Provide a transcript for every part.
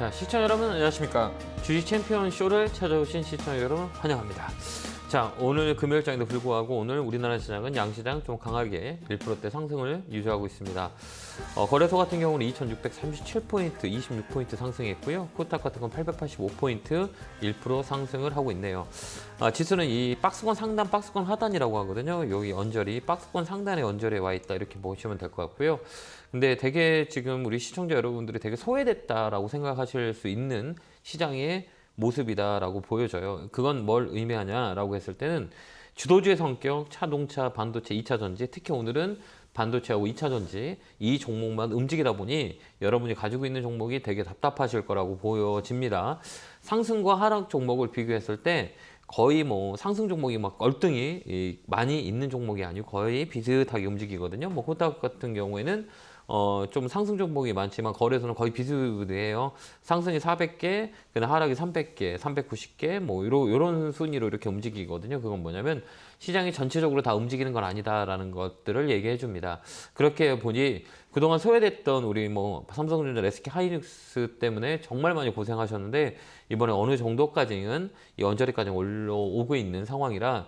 자, 시청자 여러분 안녕하십니까. 주식 챔피언 쇼를 찾아오신 시청자 여러분 환영합니다. 자, 오늘 금요일장에도 불구하고 오늘 우리나라 시장은 양시장 좀 강하게 1%대 상승을 유지하고 있습니다. 거래소 같은 경우는 2637포인트, 26포인트 상승했고요. 코스닥 같은 건 885포인트, 1% 상승을 하고 있네요. 지수는 이 박스권 상단, 박스권 하단이라고 하거든요. 여기 언저리, 박스권 상단의 언저리에 와 있다 이렇게 보시면 될 것 같고요. 근데 되게 지금 우리 시청자 여러분들이 되게 소외됐다라고 생각하실 수 있는 시장의 모습이다라고 보여져요. 그건 뭘 의미하냐라고 했을 때는 주도주의 성격, 자동차, 반도체, 2차 전지, 특히 오늘은 반도체하고 2차 전지 이 종목만 움직이다 보니 여러분이 가지고 있는 종목이 되게 답답하실 거라고 보여집니다. 상승과 하락 종목을 비교했을 때 거의 뭐 상승 종목이 막 얼등이 많이 있는 종목이 아니고 거의 비슷하게 움직이거든요. 뭐 코스닥 같은 경우에는 좀 상승 종목이 많지만 거래소는 거의 비슷해요. 상승이 400개, 그다음 하락이 300개, 390개, 뭐 이런 순위로 이렇게 움직이거든요. 그건 뭐냐면 시장이 전체적으로 다 움직이는 건 아니다라는 것들을 얘기해 줍니다. 그렇게 보니 그동안 소외됐던 우리 뭐 삼성전자, SK 하이닉스 때문에 정말 많이 고생하셨는데 이번에 어느 정도까지는 이 언저리까지 올라오고 있는 상황이라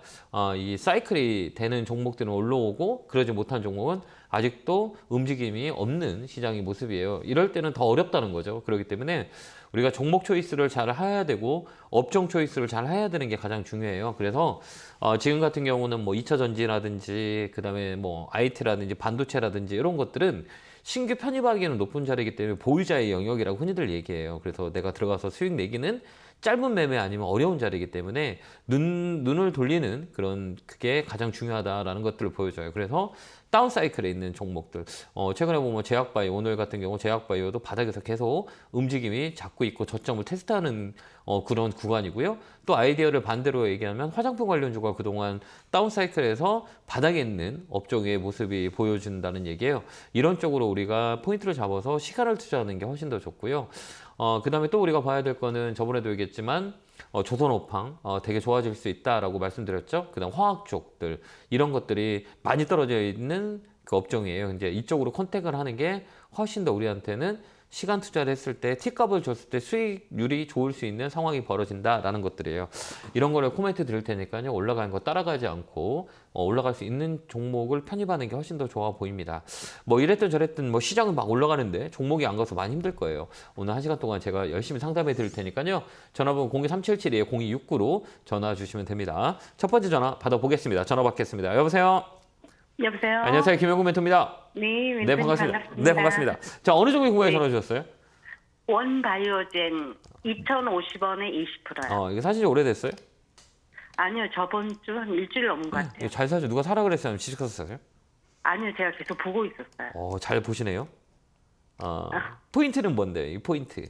이 사이클이 되는 종목들은 올라오고 그러지 못한 종목은 아직도 움직임이 없는 시장의 모습이에요. 이럴 때는 더 어렵다는 거죠. 그렇기 때문에 우리가 종목 초이스를 잘 해야 되고 업종 초이스를 잘 해야 되는 게 가장 중요해요. 그래서 지금 같은 경우는 뭐 2차 전지라든지 그다음에 뭐 IT라든지 반도체라든지 이런 것들은 신규 편입하기에는 높은 자리이기 때문에 보유자의 영역이라고 흔히들 얘기해요. 그래서 내가 들어가서 수익 내기는 짧은 매매 아니면 어려운 자리이기 때문에 눈을 돌리는 그런 그게 가장 중요하다라는 것들을 보여줘요. 그래서 다운 사이클에 있는 종목들 최근에 보면 제약바이오 오늘 같은 경우 제약바이오도 바닥에서 계속 움직임이 잡고 있고 저점을 테스트하는 그런 구간이고요. 또 아이디어를 반대로 얘기하면 화장품 관련주가 그동안 다운 사이클에서 바닥에 있는 업종의 모습이 보여준다는 얘기예요. 이런 쪽으로 우리가 포인트를 잡아서 시간을 투자하는 게 훨씬 더 좋고요. 그 다음에 또 우리가 봐야 될 거는 저번에도 얘기했지만 조선오팡 되게 좋아질 수 있다라고 말씀드렸죠. 그 다음 화학 쪽들 이런 것들이 많이 떨어져 있는 그 업종이에요. 이제 이쪽으로 컨택을 하는 게 훨씬 더 우리한테는 시간 투자를 했을 때 T값을 줬을 때 수익률이 좋을 수 있는 상황이 벌어진다라는 것들이에요. 이런 거를 코멘트 드릴 테니까요. 올라가는 거 따라가지 않고 올라갈 수 있는 종목을 편입하는 게 훨씬 더 좋아 보입니다. 뭐 이랬든 저랬든 뭐 시장은 막 올라가는데 종목이 안 가서 많이 힘들 거예요. 오늘 1시간 동안 제가 열심히 상담해 드릴 테니까요. 전화번호 02377에 0269로 전화 주시면 됩니다. 첫 번째 전화 받아보겠습니다. 전화 받겠습니다. 여보세요? 여보세요? 안녕하세요. 김영구 멘토입니다. 네, 네, 반갑습니다. 네, 반갑습니다. 자, 어느 종목 궁금해 전화 주셨어요? 원바이오젠 2,050원에 20%요. 이거 사실 오래됐어요? 아니요, 저번 주 한 일주일 넘은 것 같아요. 이거 잘 사죠. 누가 사라 그랬어요? 지식 사서 사세요? 아니요, 제가 계속 보고 있었어요. 잘 보시네요. 포인트는 뭔데? 이 포인트.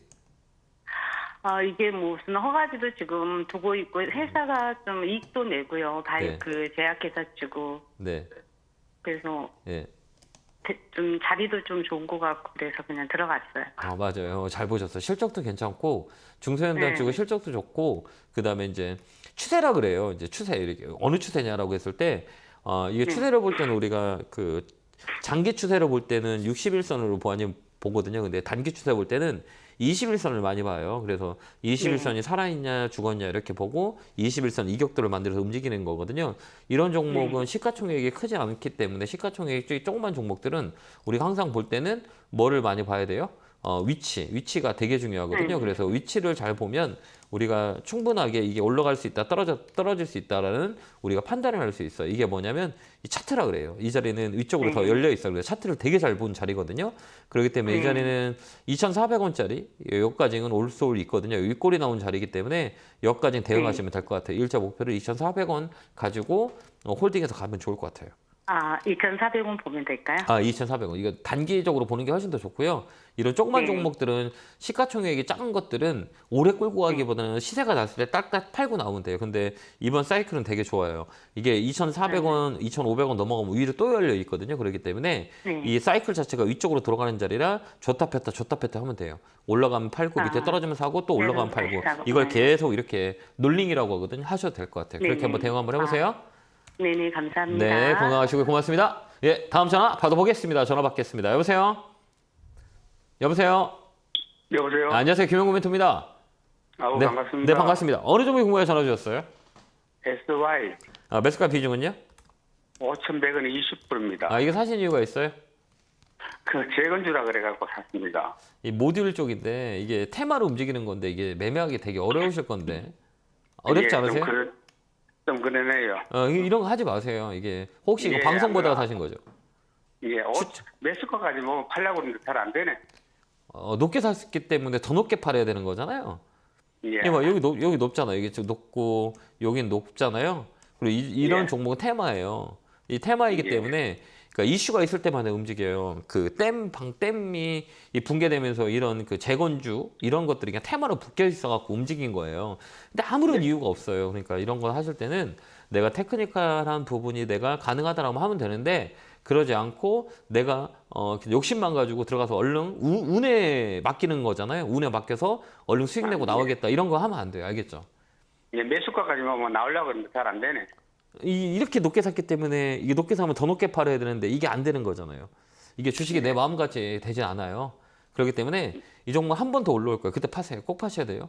이게 무슨 허가지도 지금 두고 있고 회사가 좀 이익도 내고요. 네. 그 제약회사 주고. 네. 그래서 예. 좀 자리도 좀 좋은 것 같고 그래서 그냥 들어갔어요. 맞아요. 잘 보셨어요. 실적도 괜찮고 중소현대학 네. 쪽은 실적도 좋고 그다음에 이제 추세라 그래요. 이제 추세 이렇게 어느 추세냐라고 했을 때 이게 추세를 볼 때는 우리가 그 장기 추세로 볼 때는 60일선으로 보거든요. 근데 단기 추세 볼 때는 21선을 많이 봐요. 그래서 21선이 살아있냐 죽었냐 이렇게 보고 21선 이격도를 만들어서 움직이는 거거든요. 이런 종목은 시가총액이 크지 않기 때문에 시가총액이 조그만 종목들은 우리가 항상 볼 때는 뭐를 많이 봐야 돼요? 위치가 되게 중요하거든요. 그래서 위치를 잘 보면 우리가 충분하게 이게 올라갈 수 있다, 떨어질 수 있다라는 우리가 판단을 할 수 있어요. 이게 뭐냐면 이 차트라 그래요. 이 자리는 위쪽으로 더 열려 있어요. 그래서 차트를 되게 잘 본 자리거든요. 그렇기 때문에 이 자리는 2,400원짜리 여기까지는 올소울 있거든요. 윗골이 나온 자리이기 때문에 여기까지는 대응하시면 될 것 같아요. 1차 목표를 2,400원 가지고 홀딩해서 가면 좋을 것 같아요. 2,400원 보면 될까요? 2,400원. 이거 단기적으로 보는 게 훨씬 더 좋고요. 이런 조그만 종목들은 시가총액이 작은 것들은 오래 끌고 가기보다는 시세가 났을 때 딱딱 팔고 나오면 돼요. 근데 이번 사이클은 되게 좋아요. 이게 2,400원, 2,500원 넘어가면 위로 또 열려 있거든요. 그렇기 때문에 이 사이클 자체가 위쪽으로 들어가는 자리라 줬다 폈다 하면 돼요. 올라가면 팔고 밑에 떨어지면 사고 또 올라가면 팔고 이걸 계속 이렇게 놀링이라고 하거든요. 하셔도 될 것 같아요. 그렇게 한번 대응 한번 해보세요. 네네, 감사합니다. 네, 건강하시고 고맙습니다. 예, 다음 전화 받아보겠습니다. 전화 받겠습니다. 여보세요? 여보세요? 여보세요? 안녕하세요. 김영구 멘토입니다. 아우, 네. 반갑습니다. 네, 반갑습니다. 어느 종목이 궁금해 전화 주셨어요? SY 매수가 비중은요? 5,100원에 20%입니다. 이게 사신 이유가 있어요? 그 재건주라 그래갖고 샀습니다. 이 모듈 쪽인데 이게 테마로 움직이는 건데 이게 매매하기 되게 어려우실 건데 어렵지 예, 않으세요? 좀 그러네요. 이런 거 하지 마세요. 이게 혹시 이거 예, 방송 보다가 아무나. 사신 거죠? 예, 매수가까지 뭐 팔려고 하는데 잘 안 되네. 높게 샀기 때문에 더 높게 팔아야 되는 거잖아요. 예. 여기 높잖아요. 이게 좀 높고 여긴 높잖아요. 그리고 이런 예. 종목은 테마예요. 이 테마이기 예. 때문에 그러니까 이슈가 있을 때만 움직여요. 그 댐이 이 붕괴되면서 이런 그 재건주 이런 것들이 그냥 테마로 묶여 있어갖고 움직인 거예요. 근데 아무런 이유가 없어요. 그러니까 이런 거 하실 때는 내가 테크니컬한 부분이 내가 가능하다라고 하면 되는데 그러지 않고 내가 욕심만 가지고 들어가서 얼른 운에 맡기는 거잖아요. 운에 맡겨서 얼른 수익 내고 나오겠다 이런 거 하면 안 돼요. 알겠죠? 예, 매수가까지 뭐 나오려고 하는데 잘 안 되네. 이렇게 높게 샀기 때문에 이게 높게 사면 더 높게 팔아야 되는데 이게 안 되는 거잖아요. 이게 주식이 내 마음같이 되지 않아요. 그렇기 때문에 이 종목 한 번 더 올라올 거예요. 그때 파세요. 꼭 파셔야 돼요.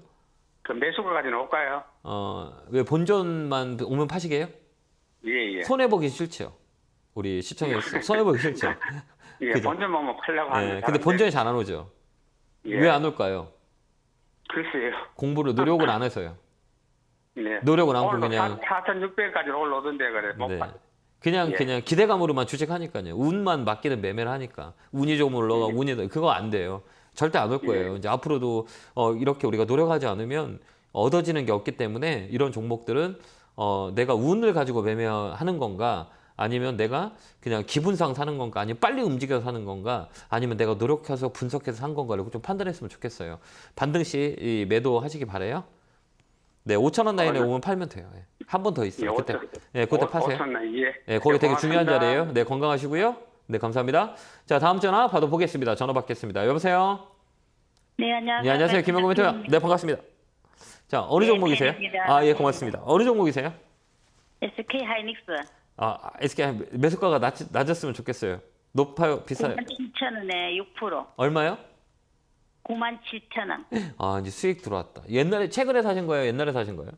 그 매수가까지는 올까요? 왜 본전만 오면 파시게요? 예, 예. 손해보기 싫죠. 우리 시청자 손해보기 싫죠. 예, 그죠? 본전만 뭐 팔려고 하는데. 근데 본전이 잘 안 오죠. 예. 왜 안 올까요? 글쎄요. 공부를 노력을 안 해서요. 네. 노력을 안 하고 오늘 그냥 4,600까지 올라오던데 그래. 못 네. 봐. 그냥 예. 그냥 기대감으로만 주식하니까요. 운만 맡기는 매매를 하니까 운이 좀 올라가 운이 그거 안 돼요. 절대 안 올 거예요. 이제 앞으로도 이렇게 우리가 노력하지 않으면 얻어지는 게 없기 때문에 이런 종목들은 내가 운을 가지고 매매하는 건가 아니면 내가 그냥 기분상 사는 건가 아니면 빨리 움직여서 사는 건가 아니면 내가 노력해서 분석해서 산 건가를 좀 판단했으면 좋겠어요. 반드시 이 매도하시기 바래요. 네, 5,000원 라인에 오면 팔면 돼요. 한 번 더 있어요. 그때, 그때 파세요. 5,000원, 예. 네, 거기 되게 중요한 고맙습니다. 자리예요. 네, 건강하시고요. 네, 감사합니다. 자, 다음 전화 받아보겠습니다. 전화 받겠습니다. 여보세요. 네, 안녕하세요. 네, 안녕하세요. 김영구 멘토요. 네, 반갑습니다. 자, 어느 네, 종목이세요? 팬입니다. 예, 고맙습니다. 어느 종목이세요? SK 하이닉스 SK 매수가가 낮았으면 좋겠어요. 높아요? 비싸요? 97,000원에 6%. 얼마요? 97,000원. 이제 수익 들어왔다. 옛날에 최근에 사신 거예요? 옛날에 사신 거예요?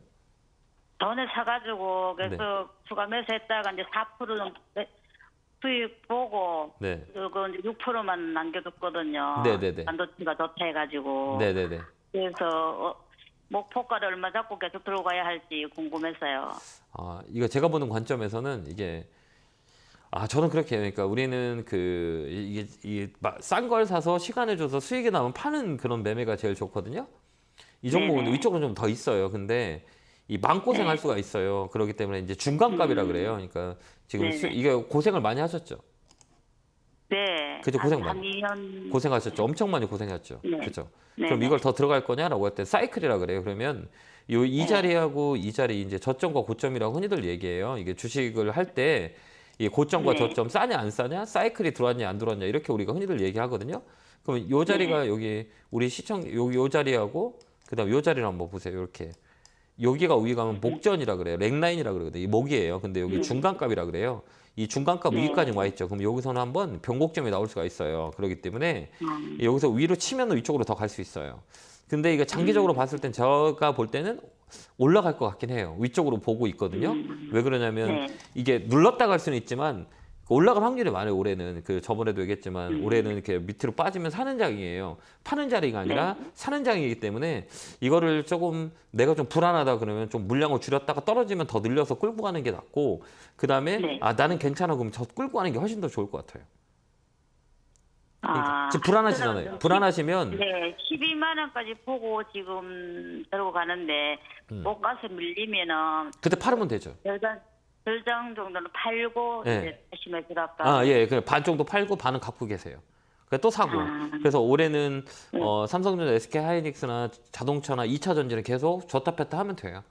돈을 사가지고 네. 그래서 추가 매수했다가 이제 4% 수익 보고 네. 그거 이제 6%만 남겨뒀거든요. 네네네. 반도체가 좋다 해가지고. 네, 네, 네. 그래서 목표가를 얼마 잡고 계속 들어가야 할지 궁금해서요. 이거 제가 보는 관점에서는 이게 저는 그렇게 해요. 그러니까 우리는 이게 싼 걸 사서 시간을 줘서 수익이 나면 파는 그런 매매가 제일 좋거든요. 이 종목은 네네. 위쪽은 좀 더 있어요. 근데 이 마음고생 할 수가 있어요. 그렇기 때문에 이제 중간값이라 그래요. 그러니까 지금 네네. 이게 고생을 많이 하셨죠. 네. 그죠, 고생 많이. 2년. 고생하셨죠. 엄청 많이 고생했죠. 네. 그렇죠. 네. 그럼 이걸 더 들어갈 거냐라고 할 때 사이클이라 그래요. 그러면 이 자리하고 이 자리 이제 저점과 고점이라고 흔히들 얘기해요. 이게 주식을 할 때 이 고점과 네. 저점 싸냐 안 싸냐, 사이클이 들어왔냐 안 들어왔냐 이렇게 우리가 흔히들 얘기하거든요. 그럼 이 자리가 여기 우리 요 자리하고 그다음 요 자리를 한번 보세요. 이렇게 여기가 위에 가면 목전이라 그래요. 렉라인이라 그러거든요. 이 목이에요. 근데 여기 중간값이라 그래요. 이 중간값 위까지 와 있죠. 그럼 여기서는 한번 변곡점이 나올 수가 있어요. 그렇기 때문에 여기서 위로 치면 위쪽으로 더 갈 수 있어요. 근데 이거 장기적으로 봤을 땐 제가 볼 때는 올라갈 것 같긴 해요. 위쪽으로 보고 있거든요. 왜 그러냐면 네. 이게 눌렀다 갈 수는 있지만 올라갈 확률이 많아요. 올해는 저번에도 얘기했지만 올해는 이렇게 밑으로 빠지면 사는 장이에요. 파는 자리가 아니라 사는 장이기 때문에 이거를 조금 내가 좀 불안하다 그러면 좀 물량을 줄였다가 떨어지면 더 늘려서 끌고 가는 게 낫고 그 다음에 네. 나는 괜찮아 그럼 저 끌고 가는 게 훨씬 더 좋을 것 같아요. 그러니까 지금 불안하시잖아요. 저는 불안하시면 네, 12만 원까지 보고 지금 들고 가는데 못 가서 밀리면은 그때 팔으면 되죠. 절장 정도는 팔고 네. 이제 다시 매수할까. 예, 반 정도 팔고 반은 갖고 계세요. 그러니까 또 사고. 그래서 올해는 삼성전자, SK 하이닉스나 자동차나 2차 전지는 계속 줬다 뺐다 하면 돼요.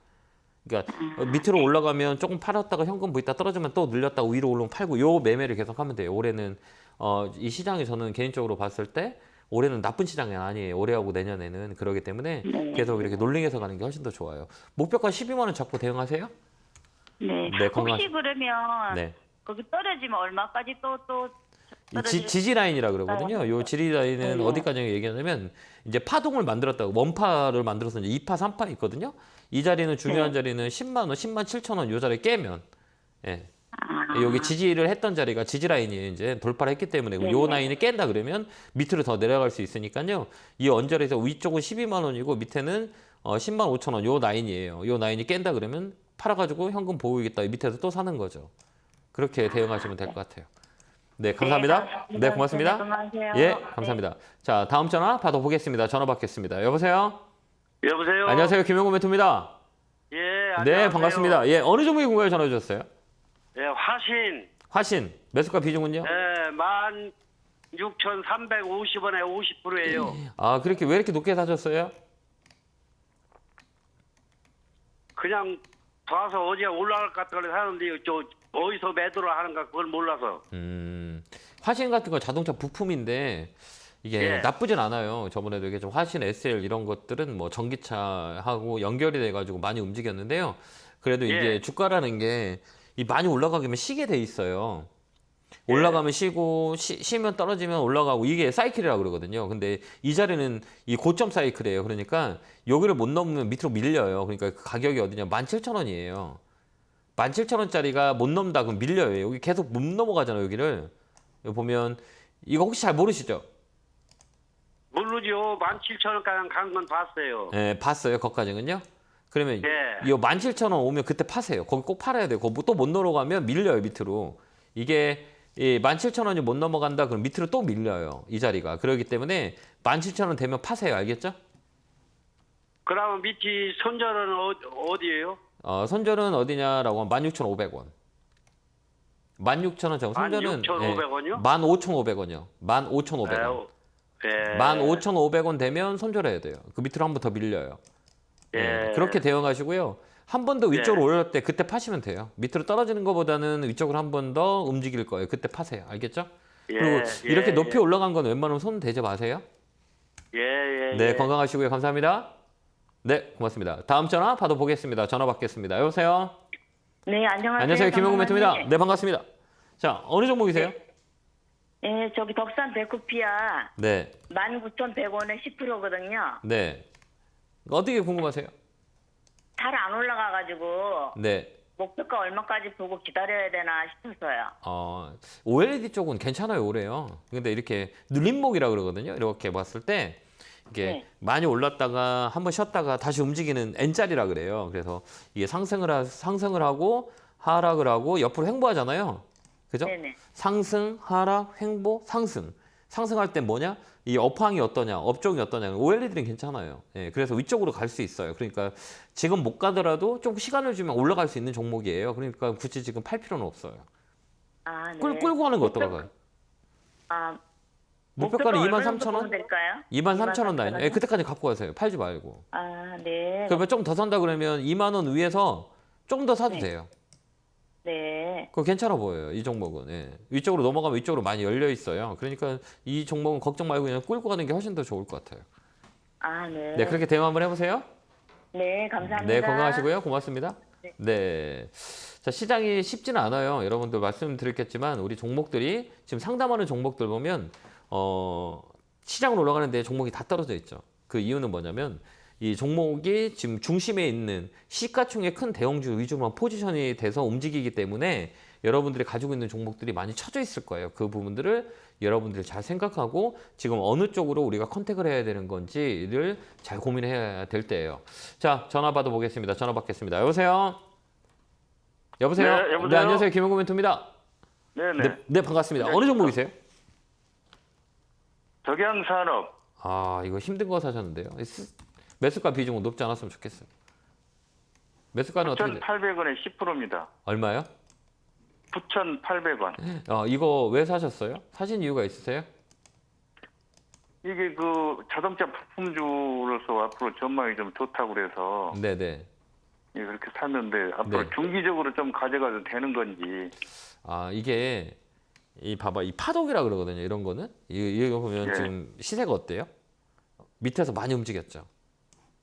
그러니까 밑으로 올라가면 조금 팔았다가 현금 부있다 떨어지면 또 늘렸다가 위로 올라오면 팔고 요 매매를 계속 하면 돼요. 올해는 이 시장이 저는 개인적으로 봤을 때 올해는 나쁜 시장이 아니에요. 올해하고 내년에는 그러기 때문에 계속 이렇게 놀링해서 가는 게 훨씬 더 좋아요. 목표가 12만 원 잡고 대응하세요? 네. 네, 혹시 그러면 네. 거기 떨어지면 얼마까지 또 지지 라인이라 그러거든요. 요 지지 라인은 네. 어디까지 얘기하냐면 이제 파동을 만들었다고 원파를 만들어서 이제 2파, 3파 있거든요. 이 자리는 중요한 자리는 10만 원, 10만 7천 원 요 자리 깨면 예. 여기 지지를 했던 자리가 지지 라인이 이제 돌파를 했기 때문에 요 라인이 깬다 그러면 밑으로 더 내려갈 수 있으니까요. 이 언저리에서 위쪽은 12만 원이고 밑에는 10만 5천 원 요 라인이에요. 요 라인이 깬다 그러면 팔아가지고 현금 보유겠다 밑에서 또 사는 거죠. 그렇게 대응하시면 될 것 같아요. 네, 감사합니다. 네, 고맙습니다. 네, 건강하세요. 예, 감사합니다. 자, 다음 전화 받아보겠습니다. 전화 받겠습니다. 여보세요? 여보세요. 안녕하세요. 김용구 멘토입니다. 예, 네, 안녕하세요. 반갑습니다. 예, 어느 종목이 궁금해 전화 주셨어요? 예, 화신. 화신, 매수가 비중은요? 예, 16,350원에 50%예요. 아, 그렇게 왜 이렇게 높게 사셨어요? 그냥 봐서 어디가 올라갈 것 같다고 사는데 저 어디서 매도를 하는가 그걸 몰라서. 화신 같은 거 자동차 부품인데 이게 예. 나쁘진 않아요. 저번에도 이게 좀 화신 SL 이런 것들은 뭐 전기차하고 연결이 돼가지고 많이 움직였는데요. 그래도 이게 예. 주가라는 게 이 많이 올라가면 쉬게 돼 있어요. 올라가면 쉬고 쉬면 떨어지면 올라가고 이게 사이클이라고 그러거든요. 근데 이 자리는 이 고점 사이클이에요. 그러니까 여기를 못 넘으면 밑으로 밀려요. 그러니까 그 가격이 어디냐 17,000원이에요. 17,000원짜리가 못 넘다 그럼 밀려요. 여기 계속 못 넘어가잖아요. 여기를 여기 보면 이거 혹시 잘 모르시죠? 모르죠. 17,000원까지 간 건 봤어요. 예, 봤어요. 거기까지는요. 그러면 예. 이 17,000원 오면 그때 파세요. 거기 꼭 팔아야 돼요. 거기 또 못 넘어가면 밀려요. 밑으로. 이게 이 17,000원이 못 넘어간다 그럼 밑으로 또 밀려요. 이 자리가. 그렇기 때문에 17,000원 되면 파세요. 알겠죠? 그러면 밑이 손절은 어디예요? 손절은 어디냐라고 하면 16,500원. 16,000원 정 손절은 16,500원이요? 15,500원이요. 15,500원. 예. 15,500원 되면 손절해야 돼요. 그 밑으로 한 번 더 밀려요. 예. 그렇게 대응하시고요. 한 번 더 위쪽으로 예. 올릴 때 그때 파시면 돼요. 밑으로 떨어지는 것보다는 위쪽으로 한 번 더 움직일 거예요. 그때 파세요. 알겠죠? 예. 그리고 예. 이렇게 높이 예. 올라간 건 웬만하면 손 대지 마세요. 예. 예. 네, 예. 건강하시고요. 감사합니다. 네, 고맙습니다. 다음 전화 받아보겠습니다. 전화 받겠습니다. 여보세요? 네, 안녕하세요. 안녕하세요. 김용구 멘토입니다. 장관님. 네, 반갑습니다. 자, 어느 종목이세요? 네, 저기 덕산 베코피아 네, 19,100원에 10%거든요. 네. 어떻게 궁금하세요? 잘 안 올라가가지고 네. 목표가 얼마까지 보고 기다려야 되나 싶어서요. OLED 쪽은 괜찮아요, 올해요. 근데 이렇게 눌림목이라 그러거든요. 이렇게 봤을 때 이게 네. 많이 올랐다가 한번 쉬었다가 다시 움직이는 N자리라 그래요. 그래서 이게 상승을 하고 하락을 하고 옆으로 횡보하잖아요. 그죠? 네네. 상승, 하락, 횡보, 상승. 상승할 때 뭐냐? 이 업황이 어떠냐, 업종이 어떠냐. OLED는 괜찮아요. 예, 그래서 위쪽으로 갈 수 있어요. 그러니까 지금 못 가더라도 좀 시간을 주면 올라갈 수 있는 종목이에요. 그러니까 굳이 지금 팔 필요는 없어요. 아, 네. 끌고 가는 거 어떨까요? 아, 목표가는 얼마 23,000원? 정도 보면 될까요? 23,000원 라인. 23,000원? 예, 그때까지 갖고 가세요. 팔지 말고. 아, 네. 그러면 좀 더 산다 그러면 2만 원 위에서 좀 더 사도 네. 돼요. 네. 그거 괜찮아 보여요. 이 종목은. 예. 위쪽으로 넘어가면 위쪽으로 많이 열려 있어요. 그러니까 이 종목은 걱정 말고 그냥 끌고 가는 게 훨씬 더 좋을 것 같아요. 아, 네. 네, 그렇게 대응 한번 해보세요. 네, 감사합니다. 네, 건강하시고요. 고맙습니다. 네. 네. 자, 시장이 쉽지는 않아요. 여러분들 말씀드렸겠지만 우리 종목들이 지금 상담하는 종목들 보면 시장으로 올라가는데 종목이 다 떨어져 있죠. 그 이유는 뭐냐면 이 종목이 지금 중심에 있는 시가총액 큰 대형주 위주로만 포지션이 돼서 움직이기 때문에 여러분들이 가지고 있는 종목들이 많이 쳐져 있을 거예요. 그 부분들을 여러분들이 잘 생각하고 지금 어느 쪽으로 우리가 컨택을 해야 되는 건지를 잘 고민해야 될 때예요. 자, 전화 받아보겠습니다. 전화 받겠습니다. 여보세요? 여보세요? 네, 여보세요? 안녕하세요. 김용구 멘토입니다. 네네. 네, 반갑습니다. 어느 종목이세요? 덕양산업 이거 힘든 거 사셨는데요. 매수가 비중은 높지 않았으면 좋겠어요. 매수가는 어떻게 돼요? 9,800원에 10%입니다. 얼마요? 9,800원. 이거 왜 사셨어요? 사신 이유가 있으세요? 이게 그 자동차 부품주로서 앞으로 전망이 좀 좋다고 그래서 네네. 예, 그렇게 샀는데 앞으로 네. 중기적으로 좀 가져가도 되는 건지. 이게 봐봐 이 파동이라 그러거든요. 이런 거는 이거 보면 예. 지금 시세가 어때요? 밑에서 많이 움직였죠.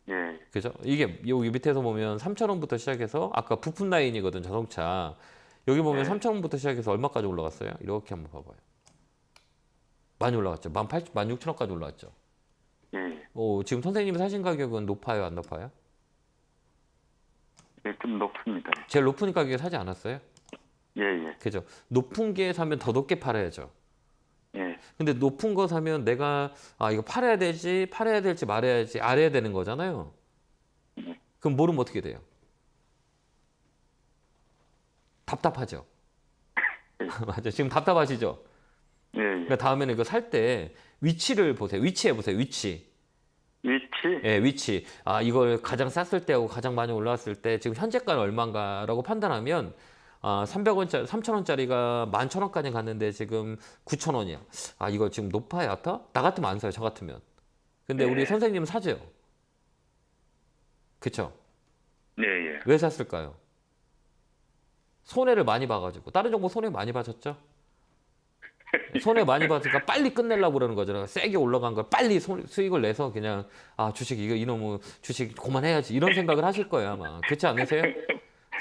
예. 그죠? 이게 여기 밑에서 보면 3,000원부터 시작해서 아까 부품 라인이거든 자동차. 여기 보면 네. 3,000원부터 시작해서 얼마까지 올라갔어요? 이렇게 한번 봐봐요. 많이 올라갔죠. 16,000원까지 올라왔죠. 예. 지금 선생님이 사신 가격은 높아요, 안 높아요? 예, 좀 높습니다. 제일 높은 가격에 사지 않았어요? 예, 예. 그죠? 높은 게 사면 더 높게 팔아야죠. 예. 근데 높은 거 사면 내가 이거 팔아야 될지 말아야지 알아야 되는 거잖아요. 그럼 모르면 어떻게 돼요? 답답하죠. 맞아. 지금 답답하시죠? 예, 예. 그러니까 다음에는 이거 살 때 위치를 보세요. 위치해 보세요. 위치. 위치? 예, 위치. 이걸 가장 쌌을 때하고 가장 많이 올라왔을 때 지금 현재가는 얼마인가라고 판단하면 300원짜리, 3,000원짜리가 11,000원까지 갔는데 지금 9,000원이야. 이거 지금 높아야 더? 나 같으면 안 사요. 저 같으면. 근데 우리 선생님은 사죠. 그쵸? 예, 예. 왜 샀을까요? 손해를 많이 봐가지고. 다른 정보 손해 많이 봐셨죠? 손해 많이 받으니까 빨리 끝내려고 그러는 거잖아요. 세게 올라간 걸 빨리 수익을 내서 그냥 주식 이놈의 주식 그만해야지 이런 생각을 하실 거예요 아마. 그렇지 않으세요?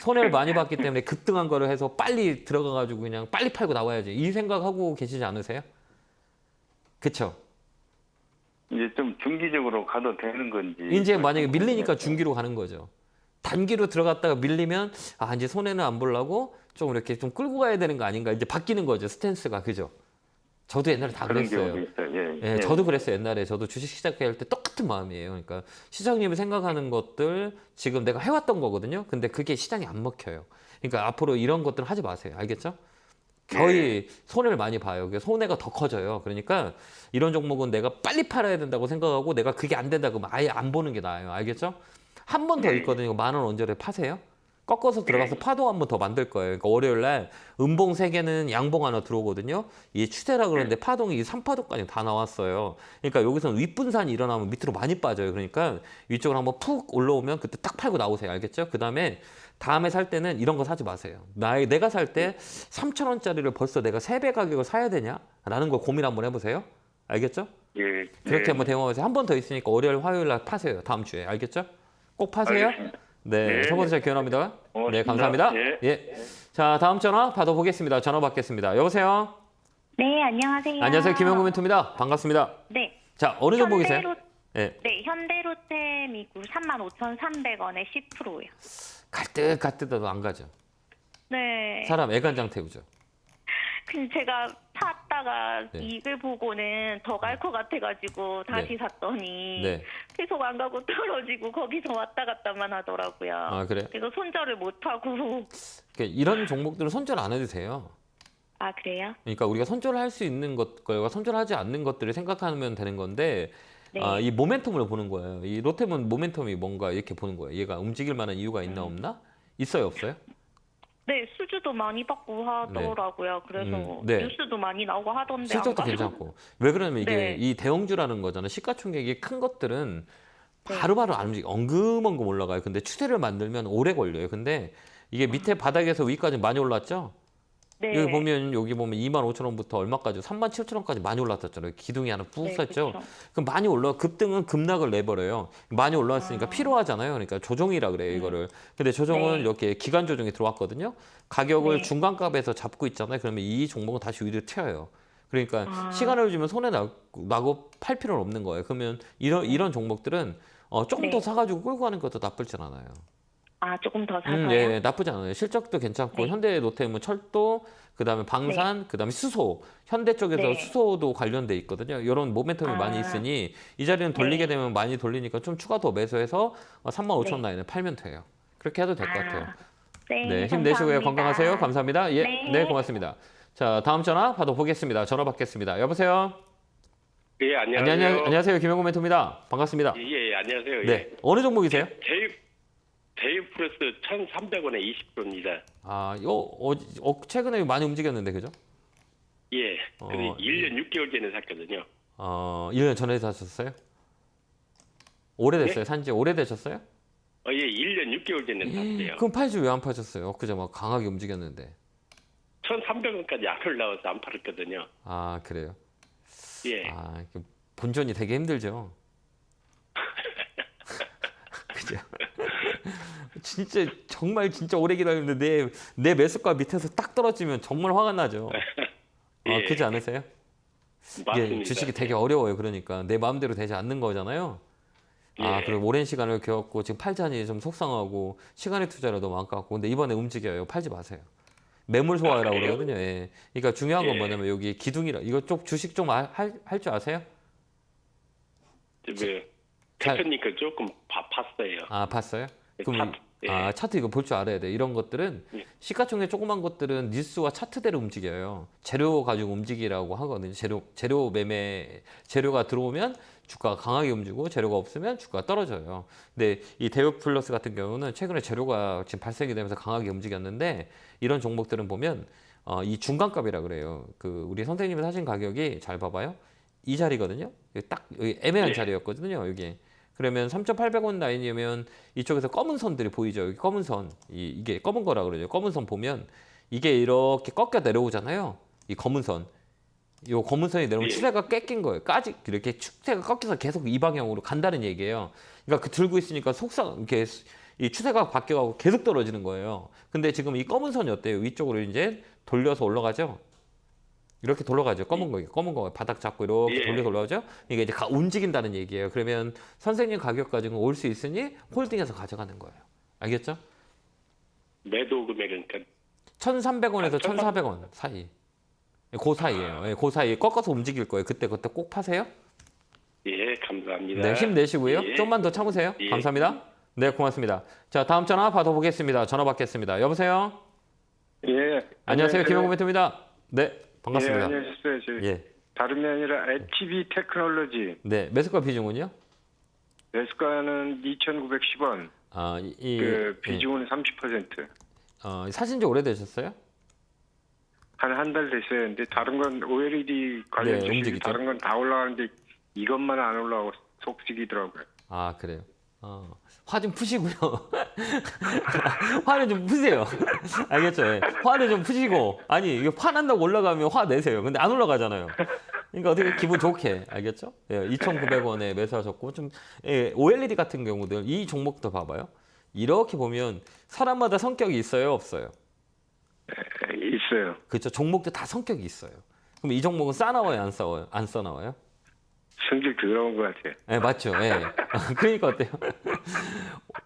손해를 많이 봤기 때문에 급등한 거를 해서 빨리 들어가가지고 그냥 빨리 팔고 나와야지 이 생각하고 계시지 않으세요? 그쵸? 이제 좀 중기적으로 가도 되는 건지. 이제 만약에 밀리니까 중기로 가는 거죠. 단기로 들어갔다가 밀리면 이제 손해는 안 보려고 좀 이렇게 좀 끌고 가야 되는 거 아닌가 이제 바뀌는 거죠 스탠스가. 그죠? 저도 옛날에 다 그런 그랬어요. 경우도 있어요. 예, 예, 저도 그랬어요. 옛날에 저도 주식 시작할 때 똑같은 마음이에요. 그러니까 시장님이 생각하는 것들 지금 내가 해왔던 거거든요. 근데 그게 시장이 안 먹혀요. 그러니까 앞으로 이런 것들 하지 마세요. 알겠죠? 거의 손해를 많이 봐요. 손해가 더 커져요. 그러니까 이런 종목은 내가 빨리 팔아야 된다고 생각하고 내가 그게 안 된다 그러면 아예 안 보는 게 나아요. 알겠죠? 한 번 더 있거든요. 10,000원 언저리 파세요. 꺾어서 들어가서 파동 한 번 더 만들 거예요. 그러니까 월요일 날 음봉 3개는 양봉 하나 들어오거든요. 이게 추세라 그러는데 파동이 3파동까지 다 나왔어요. 그러니까 여기서는 윗분산이 일어나면 밑으로 많이 빠져요. 그러니까 위쪽으로 한번 푹 올라오면 그때 딱 팔고 나오세요. 알겠죠? 그다음에 다음에 살 때는 이런 거 사지 마세요. 내가 살 때 3,000원짜리를 벌써 내가 3배 가격을 사야 되냐라는 걸 고민 한번 해보세요. 알겠죠? 예. 그렇게 한번 대응하세요. 한 번 더 있으니까 월요일, 화요일 날 파세요. 다음 주에. 알겠죠? 꼭 파세요. 알겠습니다. 네, 네. 첫 번째 잘 기원합니다. 고맙습니다. 네, 감사합니다. 예. 예. 자, 다음 전화 받아보겠습니다. 전화 받겠습니다. 여보세요? 네, 안녕하세요. 안녕하세요. 김영구 멘토입니다. 반갑습니다. 네. 자, 어느 종목이세요? 예. 네, 현대로템 미국 35,300원에 10%요. 갈듯갈듯해도 안 가죠. 네. 사람 애간장 태우죠. 근데 제가 샀다가 네. 이익을 보고는 더 갈 것 같아가지고 다시 샀더니 네. 계속 안 가고 떨어지고 거기서 왔다 갔다만 하더라고요. 그래요? 그래서 손절을 못 하고. 그러니까 이런 종목들은 손절 안 해도 돼요. 아, 그래요? 그러니까 우리가 손절할 수 있는 것과 손절하지 않는 것들을 생각하면 되는 건데 네. 이 모멘텀을 보는 거예요. 이 로템은 모멘텀이 뭔가 이렇게 보는 거예요. 얘가 움직일 만한 이유가 있나 없나? 있어요, 없어요? 네, 수주도 많이 받고 하더라고요. 그래서 네. 뉴스도 많이 나오고 하던데. 실적도 안 가지고. 괜찮고. 왜 그러냐면 이게 네. 이 대형주라는 거잖아요. 시가총액이 큰 것들은 바로바로 안 움직여. 엉금엉금 올라가요. 근데 추세를 만들면 오래 걸려요. 근데 이게 밑에 바닥에서 위까지 많이 올랐죠? 네. 여기 보면 25,000원부터 얼마까지 37,000원까지 많이 올랐었잖아요. 기둥이 하나 푹 네, 섰죠. 그쵸. 그럼 많이 올라 급등은 급락을 내버려요. 많이 올라왔으니까 필요하잖아요. 그러니까 조정이라 그래요, 이거를. 근데 조정은 네. 이렇게 기간 조정이 들어왔거든요. 가격을 네. 중간값에서 잡고 있잖아요. 그러면 이 종목은 다시 위로 튀어요. 그러니까 시간을 주면 손해 나고 팔 필요는 없는 거예요. 그러면 이런 종목들은 조금 네. 더 사가지고 끌고 가는 것도 나쁘진 않아요. 아, 조금 더 사서요? 예, 나쁘지 않아요. 실적도 괜찮고 네. 현대로템은 철도, 그다음에 방산, 그다음에 수소. 현대 쪽에서 네. 수소도 관련돼 있거든요. 이런 모멘텀이 많이 있으니 이 자리는 돌리게 네. 되면 많이 돌리니까 좀 추가 더 매수해서 35,000원 네. 라인에 팔면 돼요. 그렇게 해도 될 것 같아요. 네, 네, 힘내시고요. 감사합니다. 건강하세요. 감사합니다. 예, 네. 네, 고맙습니다. 자, 다음 전화 받아보겠습니다. 전화 받겠습니다. 여보세요? 예, 안녕하세요. 안녕하세요. 김영구 멘토입니다. 반갑습니다. 예, 안녕하세요. 네, 어느 종목이세요? 제이프레스 1,300원에 20%입니다. 최근에 많이 움직였는데, 그죠? 예. 근데 1년 6개월 전에 샀거든요. 1년 전에 사셨어요? 오래됐어요? 산지 오래되셨어요? 예, 1년 6개월 전에 샀어요. 그럼 팔지 왜 안 파셨어요? 엊그제 막 강하게 움직였는데. 1,300원까지 안 올라와서 안 팔았거든요. 그래요? 예. 본전이 되게 힘들죠? 그죠? 진짜 정말 진짜 오래 기다렸는데 내 매수가 밑에서 딱 떨어지면 정말 화가 나죠. 예. 그렇지 않으세요? 이게 맞습니다. 주식이 되게 어려워요. 그러니까 내 마음대로 되지 않는 거잖아요. 아, 예. 그리고 오랜 시간을 겪고 지금 팔자니 좀 속상하고 시간의 투자를 너무 아깝고 근데 이번에 움직여요. 팔지 마세요. 매물 소화라고 그래요? 그러거든요. 예. 그러니까 중요한 건 예. 뭐냐면 여기 기둥이라 이거 쪽 주식 좀 할 줄 아세요? 잘... 대표니까 조금 봤어요. 아, 봤어요? 그럼 차트, 예. 아, 차트 이거 볼 줄 알아야 돼. 이런 것들은 예. 시가총액 조그만 것들은 뉴스와 차트대로 움직여요. 재료 가지고 움직이라고 하거든요. 재료 매매 재료가 들어오면 주가가 강하게 움직이고 재료가 없으면 주가가 떨어져요. 근데 이 대우플러스 같은 경우는 최근에 재료가 지금 발생이 되면서 강하게 움직였는데 이런 종목들은 보면 이 중간값이라 그래요. 그 우리 선생님이 사신 가격이 잘 봐봐요. 이 자리거든요. 딱 여기 애매한 자리였거든요. 여기. 그러면 3,800원 라인이면 이쪽에서 검은 선들이 보이죠. 여기 검은 선. 이게 검은 거라 그러죠. 검은 선 보면 이게 이렇게 꺾여 내려오잖아요. 이 검은 선. 요 검은 선이 내려오면 추세가 꺾인 거예요. 까지 이렇게 추세가 꺾여서 계속 이 방향으로 간다는 얘기예요. 그러니까 그 들고 있으니까 속상 이렇게 이 추세가 바뀌어가고 계속 떨어지는 거예요. 근데 지금 이 검은 선이 어때요? 위쪽으로 이제 돌려서 올라가죠. 이렇게 돌아가죠. 검은 거 바닥 잡고 이렇게 돌려서 올라가죠. 이게 이제 움직인다는 얘기예요. 그러면 선생님 가격 가지고 올 수 있으니 홀딩해서 가져가는 거예요. 알겠죠? 매도 금액은 1,300원에서 1,400원 사이. 그 사이예요. 예, 그 사이에 꺾어서 움직일 거예요. 그때 꼭 파세요. 예, 감사합니다. 네, 힘내시고요. 예. 좀만 더 참으세요. 예. 감사합니다. 네, 고맙습니다. 자, 다음 전화 받아보겠습니다. 전화 받겠습니다. 여보세요? 예. 안녕하세요. 김영구 멘토입니다. 네, 반갑습니다. 예, 안녕하세요. 저 예. 다름이 아니라 HB 테크놀로지. 네, 매수가 비중은요? 매수가는 2,910원. 아, 그 비중은 30%. 사신 지 오래되셨어요? 한 달 됐어요. 근데 다른 건 OLED 관련 네, 주식이 움직이죠. 다른 건 다 올라가는데 이것만 안 올라가고 속쓰기더라고요. 아, 그래요. 화 좀 푸시고요. 화를 좀 푸세요. 알겠죠? 예. 화를 좀 푸시고. 아니, 이게 화 난다고 올라가면 화 내세요. 근데 안 올라가잖아요. 그러니까 어떻게 기분 좋게. 알겠죠? 예, 2,900원에 매수하셨고. 좀, 예, OLED 같은 경우들, 이 종목도 봐봐요. 이렇게 보면 사람마다 성격이 있어요? 없어요? 있어요. 그렇죠. 종목도 다 성격이 있어요. 그럼 이 종목은 싸나와요? 안 싸워요? 안 싸나와요? 성질 더러운 것 같아요. 네, 맞죠. 예. 그러니까 어때요?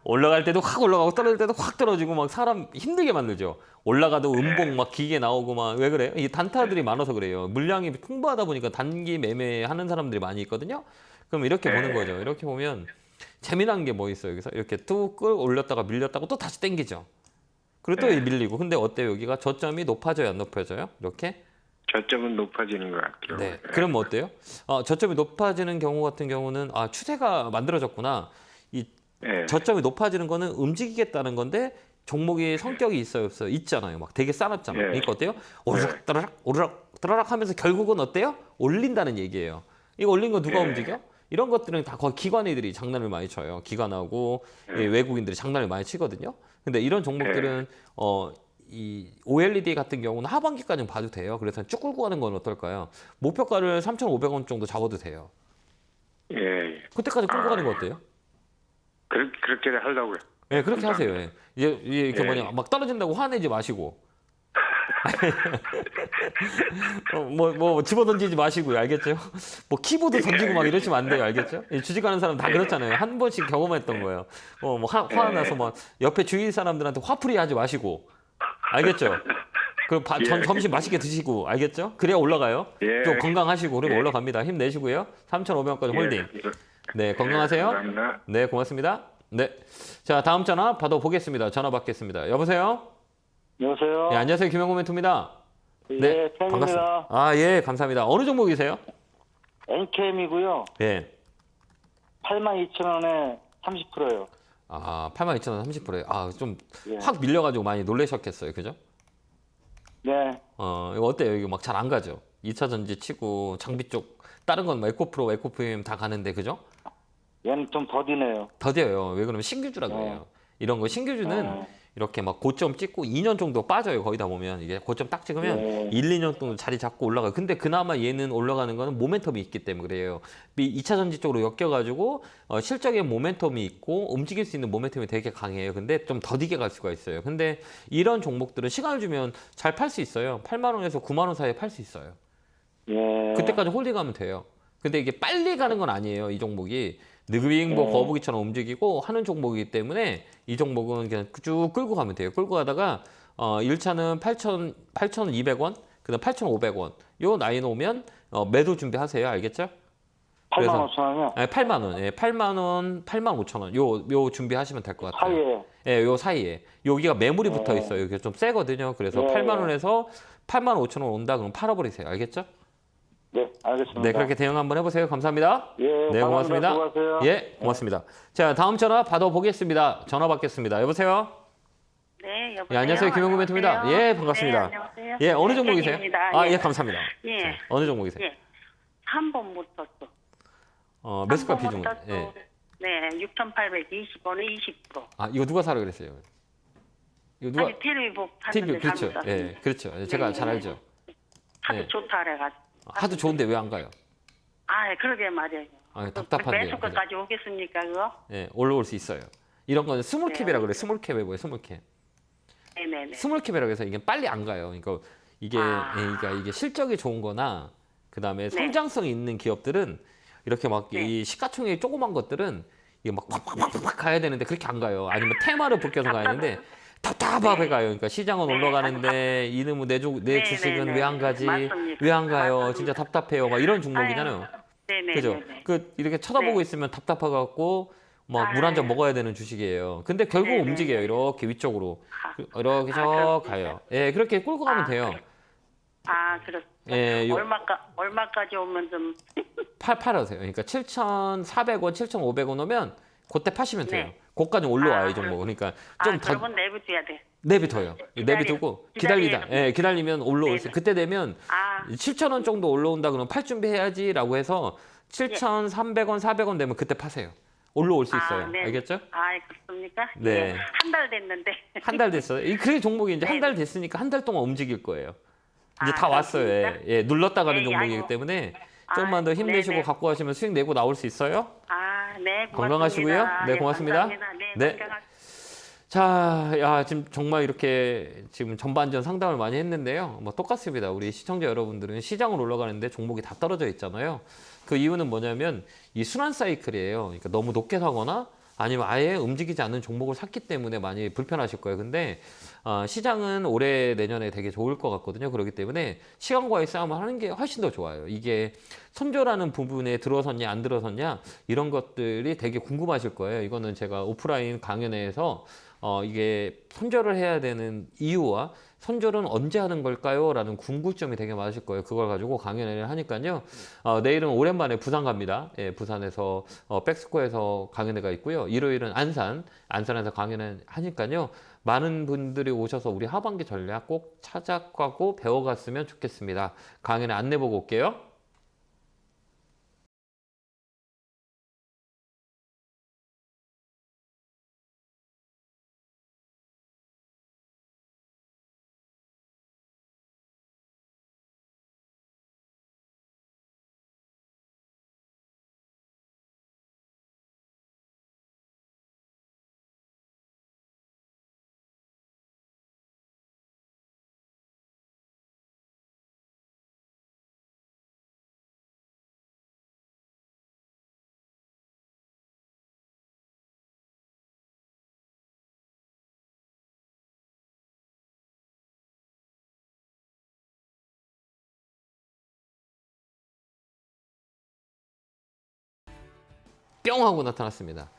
올라갈 때도 확 올라가고 떨어질 때도 확 떨어지고 막 사람 힘들게 만들죠. 올라가도 음봉 막 기게 나오고 막 왜 그래요? 이 단타들이 많아서 그래요. 물량이 풍부하다 보니까 단기 매매하는 사람들이 많이 있거든요. 그럼 이렇게 보는 거죠. 이렇게 보면 재미난 게 뭐 있어요? 여기서 이렇게 뚝 올렸다가 밀렸다고 또 다시 땡기죠. 그리고 또 밀리고. 근데 어때요? 여기가 저점이 높아져요, 안 높아져요? 이렇게? 저점은 높아지는 것 같더라고요. 네. 그럼 뭐 어때요? 저점이 높아지는 경우 같은 경우는 추세가 만들어졌구나. 이 예. 저점이 높아지는 거는 움직이겠다는 건데 종목이 성격이 있어요, 없어요? 있잖아요. 막 되게 싸납잖아요. 예. 그러니까 어때요? 오르락 따라락 오르락 따라락 하면서 결국은 어때요? 올린다는 얘기예요. 이거 올린 거 누가 예. 움직여? 이런 것들은 다 거의 기관애들이 장난을 많이 쳐요. 기관하고 예, 외국인들이 장난을 많이 치거든요. 근데 이런 종목들은 이 OLED 같은 경우는 하반기까지는 봐도 돼요. 그래서 쭉 끌고 가는 건 어떨까요? 목표가를 3,500원 정도 잡아도 돼요. 예. 그때까지 끌고 가는 거 어때요? 그렇게 하려고요. 예, 그렇게 하세요. 예. 이제 이렇게 예. 뭐냐 막 떨어진다고 화내지 마시고, 뭐 집어던지지 마시고요, 알겠죠? 뭐 키보드 던지고 막 이러시면 안 돼요, 알겠죠? 이 주식하는 사람 다 그렇잖아요. 한 번씩 경험했던 거예요. 뭐 화나서 막 옆에 주위 사람들한테 화풀이 하지 마시고, 알겠죠? 그럼 점심 맛있게 드시고, 알겠죠? 그래야 올라가요. 예. 좀 건강하시고 그러면 올라갑니다. 힘내시고요. 3,500원까지 홀딩. 네, 건강하세요. 감사합니다. 네, 고맙습니다. 네. 자, 다음 전화 받아보겠습니다. 전화 받겠습니다. 여보세요? 여보세요. 네, 안녕하세요. 김영구 멘토입니다. 네, 팬입니다. 아, 예, 감사합니다. 어느 종목이세요? NKM이고요. 예. 82,000원에 30%예요. 82,000원 30%예요. 좀 예. 확 밀려가지고 많이 놀라셨겠어요. 그죠? 네. 이거 어때요? 이거 막 잘 안 가죠? 2차 전지 치고 장비 쪽 다른 건 뭐 에코프로, 에코프임 다 가는데 그죠? 얘는 좀 더디네요. 더뎌요. 왜 그러면 신규주라 그래요. 이런 거 신규주는 이렇게 막 고점 찍고 2년 정도 빠져요. 거의 다 보면 이게 고점 딱 찍으면 1, 2년 동안 자리 잡고 올라가요. 근데 그나마 얘는 올라가는 거는 모멘텀이 있기 때문에 그래요. 2차 전지 쪽으로 엮여가지고 실적인 모멘텀이 있고 움직일 수 있는 모멘텀이 되게 강해요. 근데 좀 더디게 갈 수가 있어요. 근데 이런 종목들은 시간을 주면 잘 팔 수 있어요. 8만 원에서 9만 원 사이에 팔 수 있어요. 예. 그때까지 홀딩하면 돼요. 근데 이게 빨리 가는 건 아니에요. 이 종목이 느그빙 뭐 거북이처럼 움직이고 하는 종목이기 때문에 이 종목은 그냥 쭉 끌고 가면 돼요. 끌고 가다가 1차는 8,200원, 그다음 8,500원. 요 라인 오면 매도 준비하세요. 알겠죠? 8만 5천 원이요? 8만 원, 예, 8만 원, 8만 5천 원. 요 준비하시면 될 것 같아요. 사이에. 예, 요 사이에. 여기가 매물이 붙어 있어요. 이게 좀 세거든요. 그래서 네. 8만 원에서 8만 5천 원 온다 그러면 팔아버리세요. 알겠죠? 네, 알겠습니다. 네, 그렇게 대응 한번 해보세요. 감사합니다. 예, 네, 고맙습니다. 수고하세요. 예, 고맙습니다. 자, 다음 전화 받아보겠습니다. 전화 받겠습니다. 여보세요? 네, 여보세요. 예, 안녕하세요. 김영구 멘토입니다. 예, 반갑습니다. 네, 안녕하세요. 예, 어느 종목이세요? 땡입니다. 아, 예. 예, 감사합니다. 예. 자, 어느 종목이세요? 예. 3번 못 떴어. 매수가 3번 비중. 못 떴어. 예. 네, 6,820원에 20%. 아, 이거 누가 사라 그랬어요? 이거 누가? 아니, 텔레비복 TV, 샀는데 그렇죠. 잘못 예, 샀습니다. 그렇죠. 제가 네, 잘 네. 알죠. 하도 예. 좋다 그래가지고. 하도 좋은데 왜 안 가요? 아, 그러게 말이에요. 아, 답답한데요. 매수가까지 오겠습니까, 그거? 예, 올라올 수 있어요. 이런 거는 스몰캡이라 네. 그래. 스몰캡에 뭐예요? 스몰캡. 네네네. 스몰캡이라고 해서 이게 빨리 안 가요. 그러니까 이게 아. 그러니까 이게 실적이 좋은 거나 그다음에 네. 성장성이 있는 기업들은 이렇게 막 이 시가총액이 조그만 것들은 이게 막 팍팍팍팍 가야 되는데 그렇게 안 가요. 아니면 테마를 벗겨서 가야 되는데 답답하게 가요. 그러니까 시장은 올라가는데 이놈의 내 주식은 왜 안 가지? 맞습니다. 왜 안 가요? 맞습니다. 진짜 답답해요. 막 이런 종목이잖아요. 네네. 그죠? 그 이렇게 쳐다보고 있으면 답답해갖고 막 물 한 잔 먹어야 되는 주식이에요. 근데 결국 네네. 움직여요. 이렇게 위쪽으로 이렇게 저 그렇습니까? 가요. 예, 그렇게 끌고 가면 돼요. 아, 그렇습니다. 예, 얼마까지 오면 좀. 팔아세요. 그러니까 7,400원, 7,500원 오면 그때 파시면 돼요. 네. 고까지 올라와요, 아, 이 종목. 그러니까 아, 좀 더 그러면 내비둬야 돼. 내비둬요. 내비두고 기다리다. 기다려요. 예, 기다리면 올라올 수. 네네. 그때 되면 아, 7,000원 정도 올라온다 그러면 팔 준비해야지라고 해서 7,300원, 400원 되면 그때 파세요. 올라올 수 있어요. 네. 알겠죠? 아, 그렇습니까? 네. 예. 한 달 됐는데. 한 달 됐어요. 그 종목이 이제 한 네. 달 됐으니까 한 달 동안 움직일 거예요. 이제 아, 다 왔어요. 예, 그렇습니까? 예, 눌렀다 가는 예, 종목이기 아이고. 때문에 아, 조금만 더 힘내시고 네네. 갖고 가시면 수익 내고 나올 수 있어요. 아, 네. 고맙습니다. 건강하시고요. 네, 고맙습니다. 감사합니다. 네, 네. 건강하세요. 자, 야, 지금 정말 이렇게 지금 전반전 상담을 많이 했는데요. 뭐 똑같습니다. 우리 시청자 여러분들은 시장을 올라가는데 종목이 다 떨어져 있잖아요. 그 이유는 뭐냐면 이 순환 사이클이에요. 그러니까 너무 높게 사거나 아니면 아예 움직이지 않는 종목을 샀기 때문에 많이 불편하실 거예요. 근데 시장은 올해 내년에 되게 좋을 것 같거든요. 그렇기 때문에 시간과의 싸움을 하는 게 훨씬 더 좋아요. 이게 선조라는 부분에 들어섰냐 안 들어섰냐 이런 것들이 되게 궁금하실 거예요. 이거는 제가 오프라인 강연회에서 이게 선조를 해야 되는 이유와 선조는 언제 하는 걸까요? 라는 궁금점이 되게 많으실 거예요. 그걸 가지고 강연회를 하니까요. 내일은 오랜만에 부산 갑니다. 예, 부산에서 백스코에서 강연회가 있고요. 일요일은 안산에서 강연회 하니까요. 많은 분들이 오셔서 우리 하반기 전략 꼭 찾아가고 배워갔으면 좋겠습니다. 강연회 안내 보고 올게요. 뿅 하고 나타났습니다.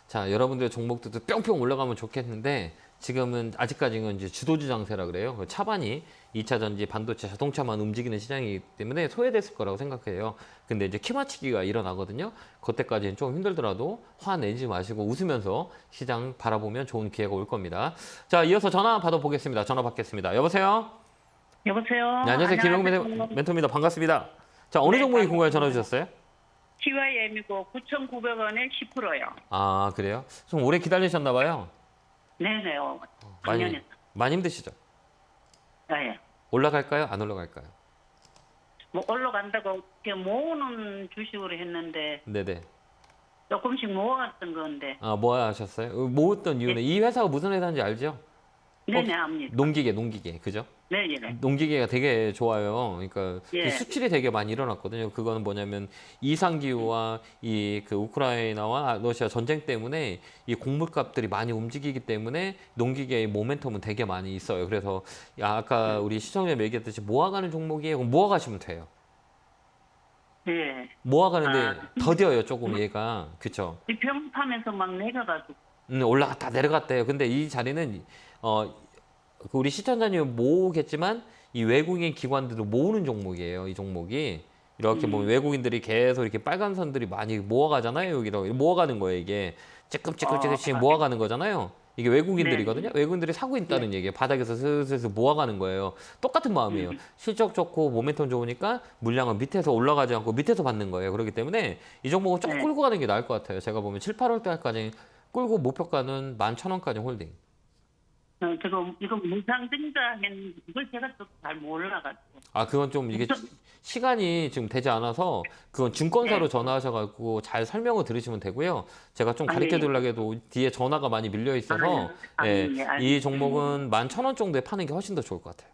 자, 여러분들의 종목들도 뿅뿅 올라가면 좋겠는데 지금은 아직까지는 이제 주도주 장세라 그래요. 차반이 2차 전지, 반도체, 자동차만 움직이는 시장이기 때문에 소외됐을 거라고 생각해요. 근데 이제 키 맞추기가 일어나거든요. 그때까지는 좀 힘들더라도 화내지 마시고 웃으면서 시장 바라보면 좋은 기회가 올 겁니다. 자, 이어서 전화 받아보겠습니다. 전화 받겠습니다. 여보세요? 여보세요. 네, 안녕하세요. 김영구 멘토입니다. 반갑습니다. 자, 어느 네, 종목이 궁금해 전화 주셨어요? TYM이고 9,900원에 10%요. 아, 그래요? 좀 오래 기다리셨나 봐요. 네네. 많이, 작년에. 많이 힘드시죠? 네. 올라갈까요? 안 올라갈까요? 뭐 올라간다고 이렇게 모으는 주식으로 했는데 네네. 조금씩 모았던 건데. 뭐 하셨어요? 모았던 이유는 이 회사가 무슨 회사인지 알죠? 네네, 압니다. 농기계, 그죠? 네네. 농기계가 되게 좋아요. 그러니까 예. 수출이 되게 많이 일어났거든요. 그거는 뭐냐면 이상 기후와 이 그 우크라이나와 러시아 전쟁 때문에 이 곡물값들이 많이 움직이기 때문에 농기계의 모멘텀은 되게 많이 있어요. 그래서 아까 우리 시청자님 얘기했듯이 모아가는 종목이에요. 그럼 모아가시면 돼요. 예. 모아가는데 더뎌요, 조금 얘가. 그쵸? 이 병타면서 막 내려가지고. 올라갔다 내려갔대요. 근데 이 자리는 그 우리 시청자님 모으겠지만 이 외국인 기관들도 모으는 종목이에요. 이 종목이 이렇게 보면 외국인들이 계속 이렇게 빨간 선들이 많이 모아가잖아요. 여기로 모아가는 거예요. 이게 찌끔찌끔찌끔씩 모아가는 거잖아요. 이게 외국인들이거든요. 외국인들이 사고 있다는 얘기예요. 바닥에서 슬슬 모아가는 거예요. 똑같은 마음이에요. 실적 좋고 모멘텀 좋으니까 물량은 밑에서 올라가지 않고 밑에서 받는 거예요. 그렇기 때문에 이 종목은 조금 끌고 가는 게 나을 것 같아요. 제가 보면 7, 8월 달까지 끌고 목표가는 11,000원까지 홀딩. 지금 이거 무상증자 했는데 그걸 제가 또 잘 몰라가지고. 아, 그건 좀 이게 시간이 지금 되지 않아서 그건 증권사로 네. 전화하셔가지고 잘 설명을 들으시면 되고요. 제가 좀 아, 가르쳐 예. 드리려고 해도 뒤에 전화가 많이 밀려 있어서 예, 이 알겠습니다. 종목은 11,000원 정도에 파는 게 훨씬 더 좋을 것 같아요.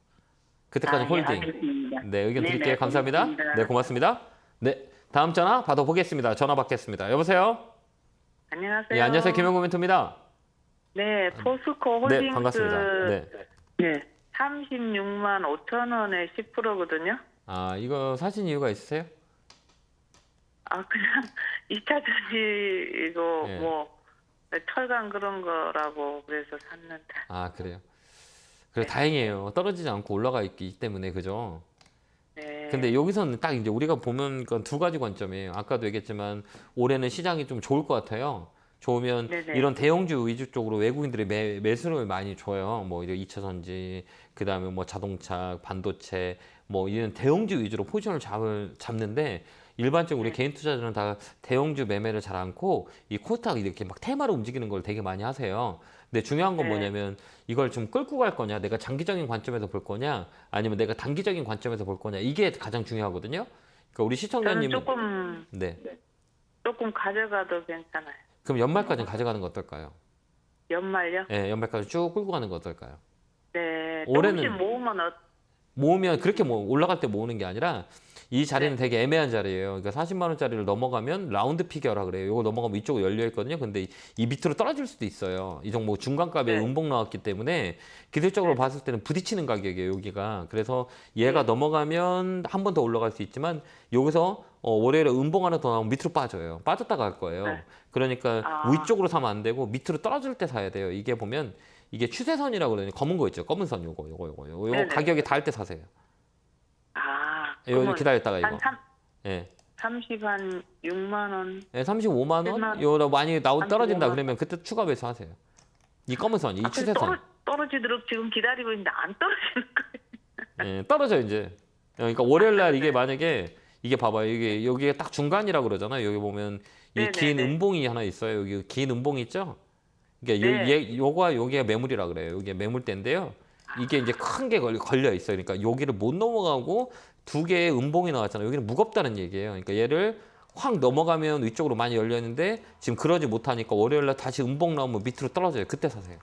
그때까지 예, 홀딩. 알겠습니다. 네, 의견 네네, 드릴게요. 감사합니다. 고맙습니다. 네, 고맙습니다. 네, 다음 전화 받아보겠습니다. 전화 받겠습니다. 여보세요? 안녕하세요. 예, 안녕하세요. 김영구 멘토입니다. 네, 포스코 네, 홀딩스 반갑습니다. 네. 네, 36만 5천 원에 10%거든요. 아, 이거 사신 이유가 있으세요? 아, 그냥 2차 전지 이거 예. 뭐 철강 그런 거라고 그래서 샀는데. 아, 그래요. 그래, 다행이에요. 떨어지지 않고 올라가 있기 때문에, 그죠? 네. 근데 여기서는 딱 이제 우리가 보면 건 두 가지 관점이에요. 아까도 얘기했지만 올해는 시장이 좀 좋을 것 같아요. 좋으면 네네. 이런 대형주 위주 쪽으로 외국인들이 매수를 많이 줘요. 뭐 이제 2차 전지, 그다음에 뭐 자동차, 반도체, 뭐 이런 대형주 위주로 포지션을 잡는데 일반적으로 우리 개인 투자자들은 다 대형주 매매를 잘 않고 이 코스닥 이렇게 막 테마로 움직이는 걸 되게 많이 하세요. 근데 중요한 건 네. 뭐냐면 이걸 좀 끌고 갈 거냐, 내가 장기적인 관점에서 볼 거냐, 아니면 내가 단기적인 관점에서 볼 거냐, 이게 가장 중요하거든요. 그러니까 우리 저는 시청자님, 네, 조금 가져가도 괜찮아요. 그럼 연말까지 가져가는 거 어떨까요? 연말요? 네, 연말까지 쭉 끌고 가는 거 어떨까요? 네. 올해는- 조금씩 모으면 모으면 그렇게 올라갈 때 모으는 게 아니라 이 자리는 네. 되게 애매한 자리예요. 그러니까 40만 원짜리를 넘어가면 라운드 피겨라 그래요. 이거 넘어가면 이쪽으로 열려 있거든요. 근데 이 밑으로 떨어질 수도 있어요. 이 종목 중간값에 네. 음봉 나왔기 때문에 기술적으로 봤을 때는 부딪히는 가격이에요. 여기가. 그래서 얘가 넘어가면 한 번 더 올라갈 수 있지만 여기서 월요일에 음봉 하나 더 나오면 밑으로 빠져요. 빠졌다가 갈 거예요. 네. 그러니까 아. 위쪽으로 사면 안 되고 밑으로 떨어질 때 사야 돼요. 이게 보면 이게 추세선이라고 그러거든요. 검은 거 있죠. 검은 선 요거 네네. 가격이 닿을 때 사세요. 아, 이거 그러면 기다렸다가 이거. 한 예. 30 한 6만 원. 네, 35만 원? 1만 요 많이 떨어진다 35만. 그러면 그때 추가 배수하세요. 이 검은 선, 이 아, 근데 추세선. 떨어지도록 지금 기다리고 있는데 안 떨어지는 거예요. 예, 떨어져 이제. 그러니까 월요일 날 이게 만약에 이게 봐봐요. 이게 여기가 딱 중간이라고 그러잖아요. 여기 보면 이 긴 네네네. 음봉이 하나 있어요. 여기 긴 음봉이 있죠? 그러니까 네. 요거와 여기가 매물이라 그래요. 이게 매물대인데요. 이게 이제 큰 게 걸려 있어요. 그러니까 여기를 못 넘어가고 두 개의 음봉이 나왔잖아요. 여기는 무겁다는 얘기예요. 그러니까 얘를 확 넘어가면 위쪽으로 많이 열려 있는데 지금 그러지 못하니까 월요일 날 다시 음봉 나오면 밑으로 떨어져요. 그때 사세요.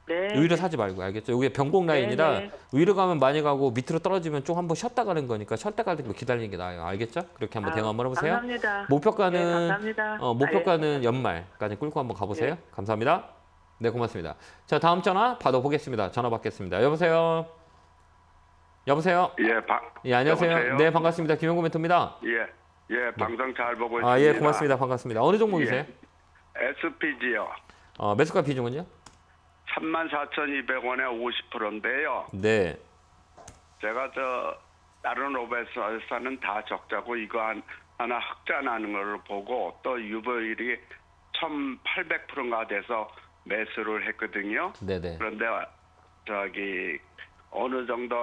네. 위로 사지 말고 알겠죠? 여기 변곡 라인이라 네. 위로 가면 많이 가고 밑으로 떨어지면 좀 한번 쉬었다 가는 거니까 쉬었다 가는 거 기다리는 게 나아요. 알겠죠? 그렇게 한번 대응 한번 해보세요. 감사합니다. 목표가는 네, 감사합니다. 목표가는 연말까지 끌고 한번 가보세요. 네. 감사합니다. 네, 고맙습니다. 자, 다음 전화 받아보겠습니다. 전화 받겠습니다. 여보세요. 여보세요. 예, 예, 안녕하세요. 여보세요? 네, 반갑습니다. 김영구 멘토입니다. 예, 방송 잘 보고 있습니다. 아, 예, 고맙습니다. 반갑습니다. 어느 종목이세요? SPG요. 매수가 비중은요? 34,200원에 50%인데요. 네. 제가 다른 오베사는 다 적자고 이거 하나 흑자나는 걸 보고 또 유보율이 1,800%가 돼서 매수를 했거든요. 네네. 그런데 어느 정도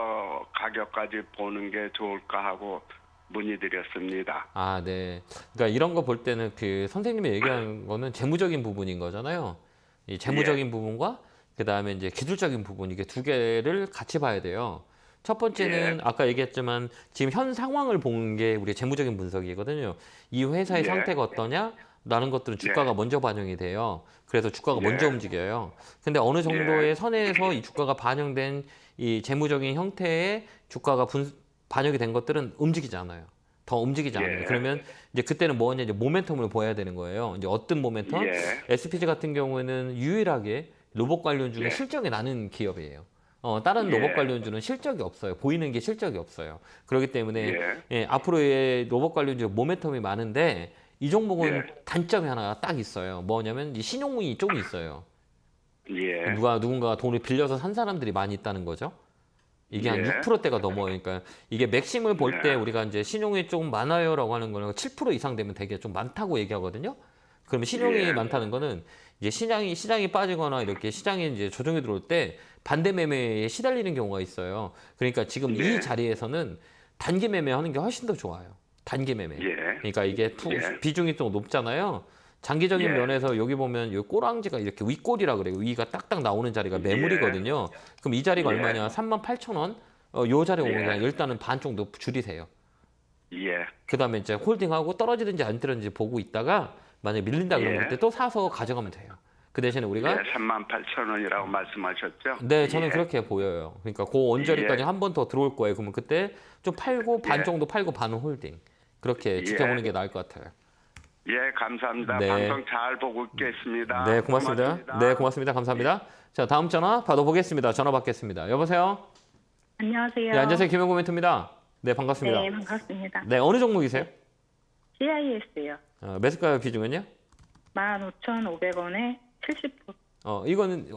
가격까지 보는 게 좋을까 하고 문의드렸습니다. 아, 네. 그러니까 이런 거 볼 때는 그 선생님이 얘기한 거는 재무적인 부분인 거잖아요. 이 재무적인 부분과 그 다음에 이제 기술적인 부분 이게 두 개를 같이 봐야 돼요. 첫 번째는 아까 얘기했지만 지금 현 상황을 보는 게 우리 재무적인 분석이거든요. 이 회사의 예. 상태가 어떠냐, 라는 것들은 주가가 먼저 반영이 돼요. 그래서 주가가 먼저 움직여요. 근데 어느 정도의 선에서 이 주가가 반영된 이 재무적인 형태의 주가가 반영이 된 것들은 움직이지 않아요. 더 움직이지 않아요. 그러면 이제 그때는 뭐냐, 이제 모멘텀을 보여야 되는 거예요. 이제 어떤 모멘텀? SPG 같은 경우에는 유일하게 로봇 관련주는 실적이 나는 기업이에요. 다른 로봇 관련주는 실적이 없어요. 보이는 게 실적이 없어요. 그렇기 때문에 앞으로의 로봇 관련주 모멘텀이 많은데 이 종목은 단점이 하나 딱 있어요. 뭐냐면 이 신용이 좀 있어요. 누군가가 돈을 빌려서 산 사람들이 많이 있다는 거죠. 이게 한 6%대가 넘어요. 그러니까 이게 맥심을 볼 때 우리가 이제 신용이 좀 많아요라고 하는 거는 7% 이상 되면 되게 좀 많다고 얘기하거든요. 그러면 신용이 많다는 거는 이제 시장이 빠지거나 이렇게 시장에 이제 조정이 들어올 때 반대 매매에 시달리는 경우가 있어요. 그러니까 지금 이 자리에서는 단기 매매하는 게 훨씬 더 좋아요. 단기 매매. 그러니까 이게 비중이 좀 높잖아요. 장기적인 면에서 여기 보면 이 꼬랑지가 이렇게 윗꼬리라 그래요. 위가 딱딱 나오는 자리가 매물이거든요. 그럼 이 자리가 얼마냐? 38,000원. 요 자리 오면 일단은 반 정도 줄이세요. 그다음에 이제 홀딩하고 떨어지는지 안 떨어지는지 보고 있다가 만약에 밀린다 그러면 그때 또 사서 가져가면 돼요. 그 대신에 우리가 38,000원이라고 말씀하셨죠? 네, 저는 그렇게 보여요. 그러니까 그 언저리까지 한 번 더 들어올 거예요. 그러면 그때 좀 팔고 반 정도 팔고 반은 홀딩. 그렇게 지켜보는 게 나을 것 같아요. 감사합니다. 네. 방송 잘 보고 있겠습니다. 네, 고맙습니다. 네, 고맙습니다. 감사합니다. 자, 다음 전화 받아보겠습니다. 전화 받겠습니다. 여보세요? 안녕하세요. 네, 안녕하세요. 김영구 멘토입니다. 네, 반갑습니다. 네, 반갑습니다. 네, 어느 종목이세요? CIS요. 매수가 비중은요? 15,500원에 70%. 이거는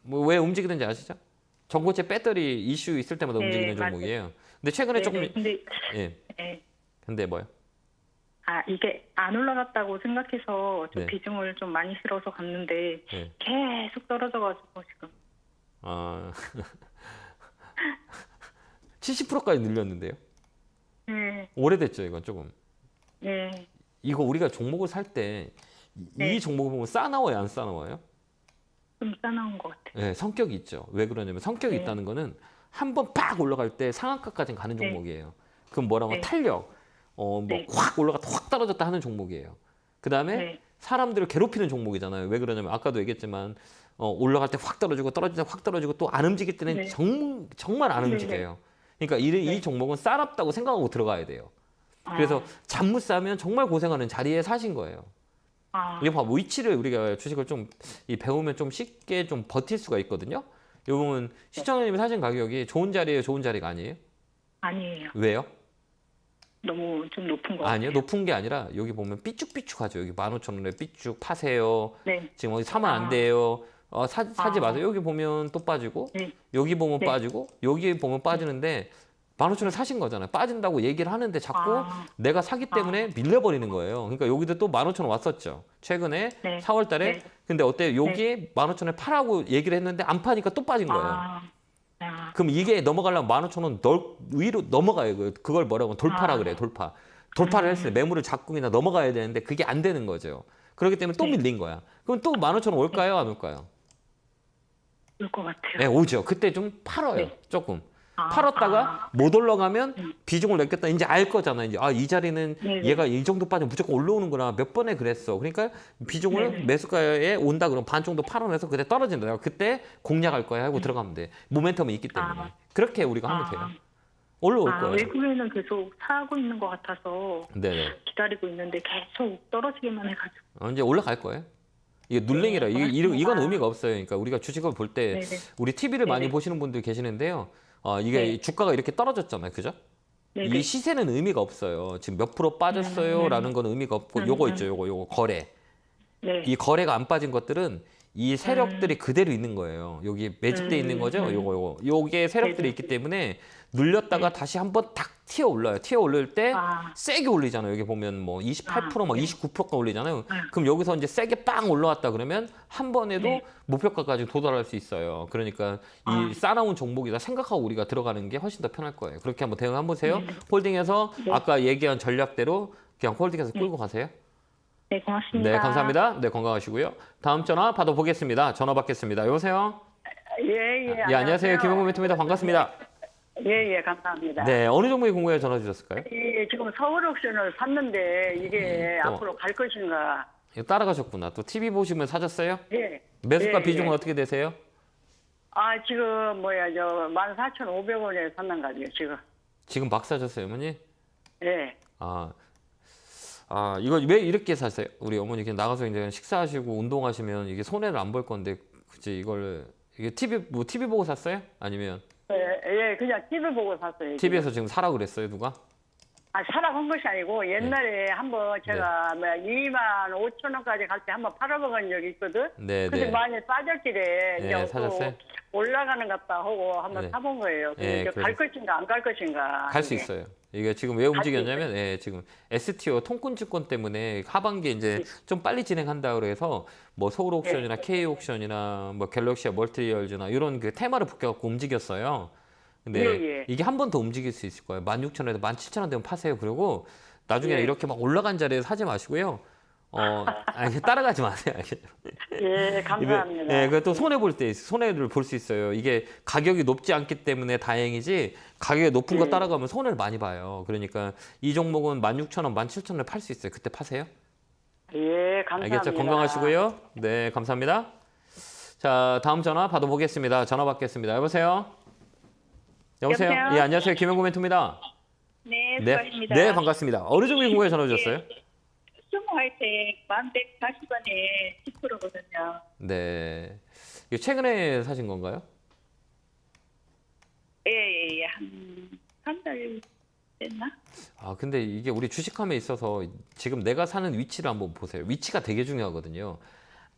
뭐왜 움직이는지 아시죠? 전고체 배터리 이슈 있을 때마다 움직이는 맞아요. 종목이에요. 근데 최근에 조금 근데 예. 근데 뭐요? 이게 안 올라갔다고 생각해서 좀 네. 비중을 좀 많이 실어서 갔는데 네. 계속 떨어져가지고 지금. 70%까지 늘렸는데요. 네, 오래됐죠, 이건 조금. 네, 이거 우리가 종목을 살 때 이 종목을 보면 싸나워요, 안 싸나워요? 좀 싸나운 것 같아요. 네, 성격이 있죠. 왜 그러냐면 성격이 있다는 거는 한 번 팍 올라갈 때 상한가까지 가는 종목이에요. 그럼 뭐라고 탄력, 확 올라갔다 확 떨어졌다 하는 종목이에요. 그 다음에 사람들을 괴롭히는 종목이잖아요. 왜 그러냐면 아까도 얘기했지만 올라갈 때 확 떨어지고 떨어질 때 확 떨어지고 또 안 움직일 때는 정말 안 움직여요. 그러니까 이 종목은 싸납다고 생각하고 들어가야 돼요. 그래서 잠 못 싸면 정말 고생하는 자리에 사신 거예요. 이게 봐봐, 위치를 우리가 주식을 좀 배우면 좀 쉽게 좀 버틸 수가 있거든요. 요거는 시청자님이 사신 가격이 좋은 자리예요, 좋은 자리가 아니에요? 아니에요. 왜요? 너무 좀 높은 것 아니요, 같아요. 높은 게 아니라 여기 보면 삐쭉삐쭉하죠. 여기 15,000원에 삐쭉 파세요. 네. 지금 어디 사면 안 돼요. 사지 마세요. 여기 보면 또 빠지고, 여기 보면 빠지고, 여기 보면 빠지는데 15,000원 사신 거잖아요. 빠진다고 얘기를 하는데 자꾸 내가 사기 때문에 밀려버리는 거예요. 그러니까 여기도 또 15,000원 왔었죠. 최근에 4월 달에. 근데 어때요? 여기 15,000원에 파라고 얘기를 했는데 안 파니까 또 빠진 거예요. 그럼 이게 넘어가려면 15,000원 위로 넘어가요. 그걸 뭐라고 돌파라 그래요. 돌파. 돌파를 했을 때 매물을 잡고 그냥 넘어가야 되는데 그게 안 되는 거죠. 그렇기 때문에 또 밀린 거야. 그럼 또 15,000원 올까요? 안 올까요? 올 것 같아요. 네, 오죠. 그때 좀 팔아요. 조금. 팔았다가 못 올라가면 비중을 넘겼다. 이제 알 거잖아요. 이제 이 자리는 얘가 이 정도 빠지면 무조건 올라오는구나. 몇 번에 그랬어. 그러니까 비중을 매수가에 온다 그러면 반 정도 팔아내서 그때 떨어진다. 내가 그때 공략할 거야 하고 들어가면 돼. 모멘텀이 있기 때문에. 그렇게 우리가 하면 돼요. 올라올 거예요. 외국에는 계속 사고 있는 것 같아서 네. 기다리고 있는데 계속 떨어지기만 해가지고. 이제 올라갈 거예요. 이게 눌랭이라 이건 의미가 없어요. 그러니까 우리가 주식을 볼 때 우리 TV를 많이 보시는 분들 계시는데요. 이게 주가가 이렇게 떨어졌잖아요. 그죠? 이 시세는 의미가 없어요. 지금 몇 프로 빠졌어요라는 건 의미가 없고 요거 있죠. 요거 거래. 이 거래가 안 빠진 것들은 이 세력들이 그대로 있는 거예요. 여기 매집돼 있는 거죠. 요게 세력들이 있기 때문에 눌렸다가 다시 한번 탁 튀어 올라요. 튀어 올릴 때 세게 올리잖아요. 여기 보면 뭐 28% 막 29%가 올리잖아요. 그럼 여기서 이제 세게 빵 올라왔다 그러면 한 번에도 목표가까지 도달할 수 있어요. 그러니까 이 싸나운 종목이다 생각하고 우리가 들어가는 게 훨씬 더 편할 거예요. 그렇게 한번 대응 한번 보세요. 홀딩해서 아까 얘기한 전략대로 그냥 홀딩해서 끌고 가세요. 네, 고맙습니다. 네, 감사합니다. 네, 건강하시고요. 다음 전화 받아보겠습니다. 전화 받겠습니다. 여보세요? 예, 안녕하세요. 김영구 멘토입니다. 반갑습니다. 예, 감사합니다. 네, 어느 종목에 궁금해 전화 주셨을까요? 지금 서울 옥션을 샀는데 이게 앞으로 갈 것인가? 이거 따라가셨구나. 또 TV 보시면 사셨어요? 예. 매수가 예, 비중은 예. 어떻게 되세요? 아, 지금 뭐야, 14,500원에 샀는 거죠, 지금. 지금 막 사셨어요, 어머니? 예. 이거 왜 이렇게 사세요? 우리 어머니 그냥 나가서 이제 식사하시고 운동하시면 이게 손해를 안 볼 건데 굳이 이게 TV 보고 샀어요? 아니면 예, 그냥 TV 보고 샀어요. TV에서 지금 사라 그랬어요, 누가? 아, 사라고 한 것이 아니고 옛날에 한번 제가 25,000원까지 갈 때 한번 팔아먹은 적이 있거든. 네, 근데 네. 많이 빠졌길래 네, 이제 또 사셨어요? 올라가는 것 같다 하고 한번 네. 사본 거예요. 네, 이제 갈 것인가 안 갈 것인가. 갈 수 이게. 있어요. 이게 지금 왜 움직였냐면 지금 STO 통근증권 때문에 하반기에 이제 좀 빨리 진행한다 그래서 뭐 서울 옥션이나 K 옥션이나 뭐 갤럭시아 멀티리얼즈나 이런 그 테마를 붙여갖고 움직였어요. 근데 예. 이게 한 번 더 움직일 수 있을 거예요. 16,000원에서 17,000원 되면 파세요. 그리고 나중에 예. 이렇게 막 올라간 자리에 사지 마시고요. 따라가지 마세요. 알겠죠? 예, 감사합니다. 예, 그 또 손해 볼 때 손해를 볼 수 있어요. 이게 가격이 높지 않기 때문에 다행이지 가격이 높은 거 따라가면 손해를 많이 봐요. 그러니까 이 종목은 16,000원, 17,000원에 팔 수 있어요. 그때 파세요. 예, 감사합니다. 알겠죠? 건강하시고요. 네, 감사합니다. 자, 다음 전화 받아보겠습니다. 전화 받겠습니다. 여보세요? 여보세요? 여보세요? 예, 안녕하세요. 김영구 멘토입니다. 네, 네, 수고하십니다. 네, 반갑습니다. 어느 종목에 궁금해 전화 주셨어요? 스모하이텍 1140원에 10%거든요. 네. 이거 최근에 사신 건가요? 예, 한 달 됐나? 근데 이게 우리 주식함에 있어서 지금 내가 사는 위치를 한번 보세요. 위치가 되게 중요하거든요.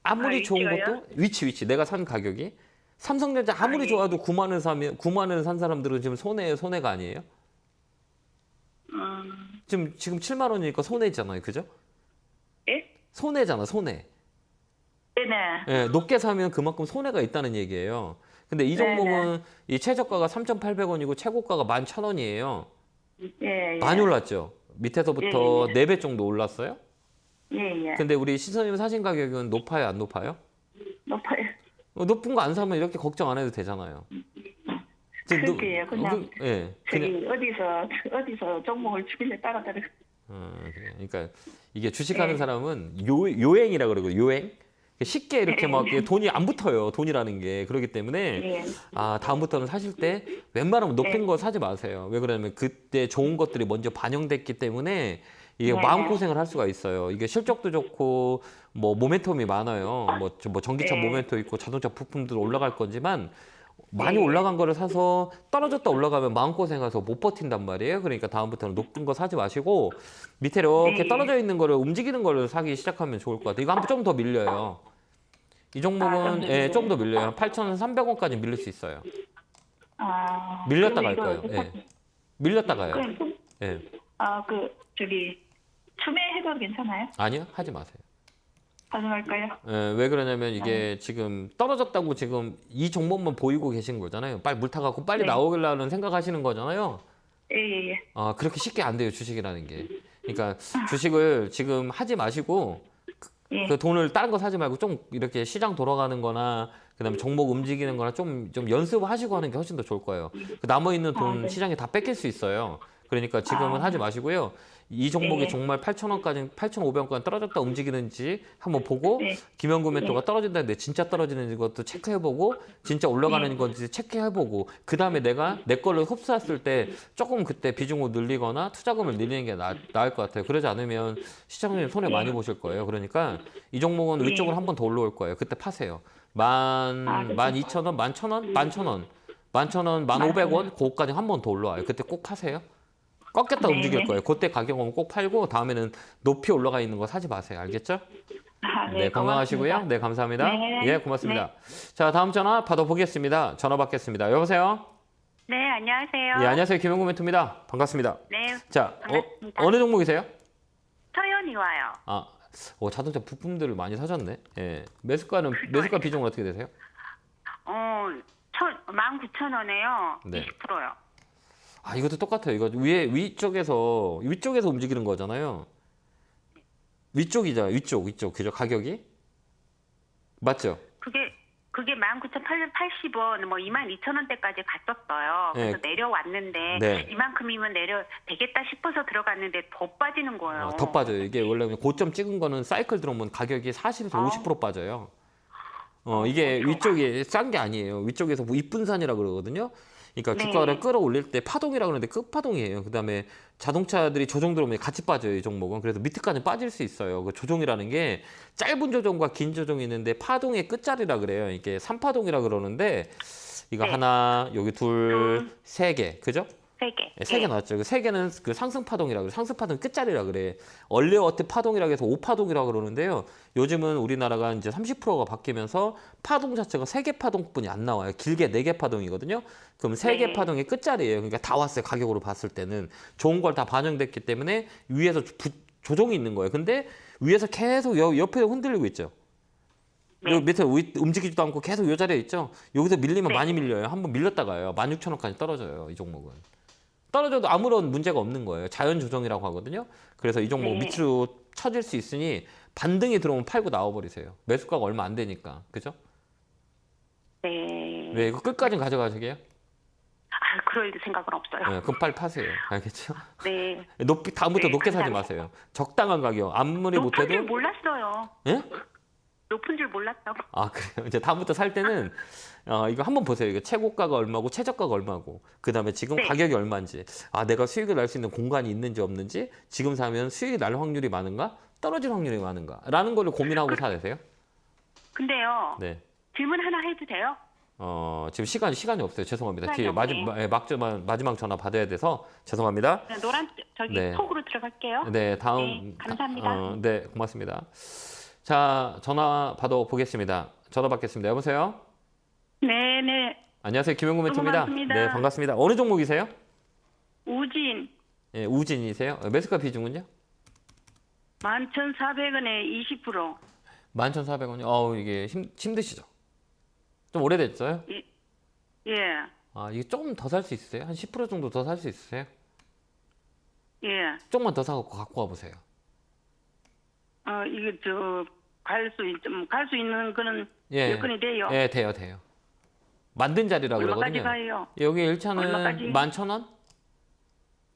아무리 좋은 위치가요? 것도 위치 내가 산 가격이 삼성전자 아무리 예. 좋아도 9만 원 사면 9만 원 산 사람들은 지금 손해가 아니에요? 지금 7만 원이니까 손해잖아요. 그죠? 예? 손해잖아, 손해. 네네. 예, 높게 사면 그만큼 손해가 있다는 얘기예요. 근데 이 종목은 이 최저가가 3,800원이고 최고가가 11,000원이에요. 예, 예. 많이 올랐죠? 밑에서부터 4배 정도 올랐어요? 예, 예. 근데 우리 시선님 사신 가격은 높아요, 안 높아요? 높아요. 높은 거 안 사면 이렇게 걱정 안 해도 되잖아요. 지금 그러게요, 그냥 예, 그냥 저기 어디서 종목을 주길래 따라가는. 그래요. 그러니까 이게 주식하는 사람은 요행이라 그러고 요행. 쉽게 이렇게 막 돈이 안 붙어요. 돈이라는 게 그렇기 때문에 예. 다음부터는 사실 때 웬만하면 높은 거 사지 마세요. 왜 그러냐면 그때 좋은 것들이 먼저 반영됐기 때문에 이게 마음고생을 할 수가 있어요. 이게 실적도 좋고 뭐 모멘텀이 많아요. 뭐 전기차 모멘텀 있고 자동차 부품도 올라갈 거지만 많이 올라간 거를 사서 떨어졌다 올라가면 마음고생해서 못 버틴단 말이에요. 그러니까 다음부터는 높은 거 사지 마시고 밑에 이렇게 떨어져 있는 거를 움직이는 거를 사기 시작하면 좋을 것 같아요. 이거 한번 좀 더 밀려요. 이 종목은 좀 더 밀려요. 8,300원까지 밀릴 수 있어요. 밀렸다 갈 거예요. 예. 밀렸다 가요. 예. 투매해도 괜찮아요? 아니요, 하지 마세요. 가능할까요? 왜 그러냐면 이게 지금 떨어졌다고 지금 이 종목만 보이고 계신 거잖아요. 빨리 물 타갖고 빨리 나오려는 생각하시는 거잖아요. 예. 그렇게 쉽게 안 돼요, 주식이라는 게. 그러니까 주식을 지금 하지 마시고 그 돈을 다른 거 사지 말고 좀 이렇게 시장 돌아가는 거나 그다음에 종목 움직이는 거나 좀 연습하시고 하는 게 훨씬 더 좋을 거예요. 그 남아있는 돈 시장에 다 뺏길 수 있어요. 그러니까 지금은 하지 마시고요. 이 종목이 정말 8,000원까지, 8,500원까지 떨어졌다 움직이는지 한번 보고 김영구 멘토가 떨어진다는데 진짜 떨어지는 것도 체크해보고 진짜 올라가는 건지 체크해보고 그 다음에 내가 내 걸로 흡수했을 때 조금 그때 비중을 늘리거나 투자금을 늘리는 게 나을 것 같아요. 그러지 않으면 시장님 손해 많이 보실 거예요. 그러니까 이 종목은 위쪽으로 한 번 더 올라올 거예요. 그때 파세요. 12,000원, 11,000원, 11,000원, 11,000원, 1,500원 그거까지 한 번 더 올라와요. 그때 꼭 파세요. 꺾였다 움직일 거예요. 그때 가격 오면 꼭 팔고 다음에는 높이 올라가 있는 거 사지 마세요. 알겠죠? 네, 건강하시고요. 고맙습니다. 네, 감사합니다. 네. 예, 고맙습니다. 자, 다음 전화 받아보겠습니다. 전화 받겠습니다. 여보세요? 네, 안녕하세요. 예, 안녕하세요. 김영구 멘토입니다. 반갑습니다. 네, 자, 반갑습니다. 어느 종목이세요? 서연이 와요. 자동차 부품들을 많이 사셨네. 예. 매수가 비중은 어떻게 되세요? 19,000원에요. 네. 20%요. 이것도 똑같아요. 이거 위쪽에서 움직이는 거잖아요. 위쪽이죠. 위쪽. 그죠? 가격이? 맞죠? 그게 그게 19,880원, 뭐 22,000원대까지 갔었어요. 그래서 네. 내려왔는데 네. 이만큼이면 되겠다 싶어서 들어갔는데 더 빠지는 거예요. 더 빠져요. 이게 원래 고점 찍은 거는 사이클 들어오면 가격이 40에서 50% 빠져요. 이게 위쪽이 싼 게 아니에요. 위쪽에서 뭐 입분산이라 그러거든요. 그러니까 네. 주가를 끌어올릴 때 파동이라 그러는데 끝파동이에요. 그다음에 자동차들이 조정 들어오면 같이 빠져요. 이 종목은. 그래서 밑에까지 빠질 수 있어요. 그 조정이라는 게 짧은 조정과 긴 조정이 있는데 파동의 끝자리라 그래요. 이게 3파동이라 그러는데 이거 네. 하나, 여기 둘, 세 개. 그죠? 3개. 네, 3개 나왔죠. 그 3개는 그 상승 파동이라 그래. 상승 파동 끝자리라 그래. 얼리어트 파동이라고 해서 5파동이라고 그러는데요. 요즘은 우리나라가 이제 30%가 바뀌면서 파동 자체가 3개 파동뿐이 안 나와요. 길게 4개 파동이거든요. 그럼 3개 네. 파동이 끝자리예요. 그러니까 다 왔어요. 가격으로 봤을 때는. 좋은 걸 다 반영됐기 때문에 위에서 조정이 있는 거예요. 근데 위에서 계속 옆에 흔들리고 있죠. 네. 요 밑에 움직이지도 않고 계속 요 자리에 있죠. 여기서 밀리면 네. 많이 밀려요. 한번 밀렸다가요. 16,000원까지 떨어져요. 이 종목은. 떨어져도 아무런 문제가 없는 거예요. 자연 조정이라고 하거든요. 그래서 이 종목 네. 밑으로 쳐질 수 있으니 반등이 들어오면 팔고 나와버리세요. 매수가가 얼마 안 되니까. 그죠? 네. 네, 이거 끝까지 가져가시게요? 그럴 생각은 없어요. 네, 그럼 빨리 파세요. 알겠죠? 네. 다음부터 네, 높게 사지 감사합니다. 마세요. 적당한 가격. 아무리 높은 줄 못해도. 몰랐어요. 예? 높은 줄 몰랐다고. 아, 그래요? 이제 다음부터 살 때는 이거 한번 보세요. 이거 최고가가 얼마고 최저가가 얼마고 그다음에 지금 네. 가격이 얼마인지 내가 수익을 낼 수 있는 공간이 있는지 없는지 지금 사면 수익이 날 확률이 많은가 떨어질 확률이 많은가 라는 거를 고민하고 사야 되세요. 근데요. 네. 질문 하나 해도 돼요? 지금 시간이 없어요. 죄송합니다. 시간이 뒤에 없네. 마지막 전화 받아야 돼서 죄송합니다. 네, 노란 네. 톡으로 들어갈게요. 네, 다음 네, 감사합니다. 네, 고맙습니다. 자, 전화 받아 보겠습니다. 전화 받겠습니다. 여보세요? 네네. 안녕하세요. 김영구 멘토입니다. 반갑습니다. 네, 반갑습니다. 어느 종목이세요? 우진 예, 우진이세요? 매수가 비중은요? 11,400원에 20%. 11,400원이요. 이게 힘드시죠? 좀 오래됐어요? 예. 이게 조금 더 살 수 있으세요? 한 10% 정도 더 살 수 있으세요? 예. 조금만 더 사갖고 갖고 와보세요. 이게 갈 수 있는 거는 예. 여건이 돼요. 예, 돼요. 만든 자리라고 얼마까지 그러거든요. 가요? 여기 1차는 얼마까지? 11,000원?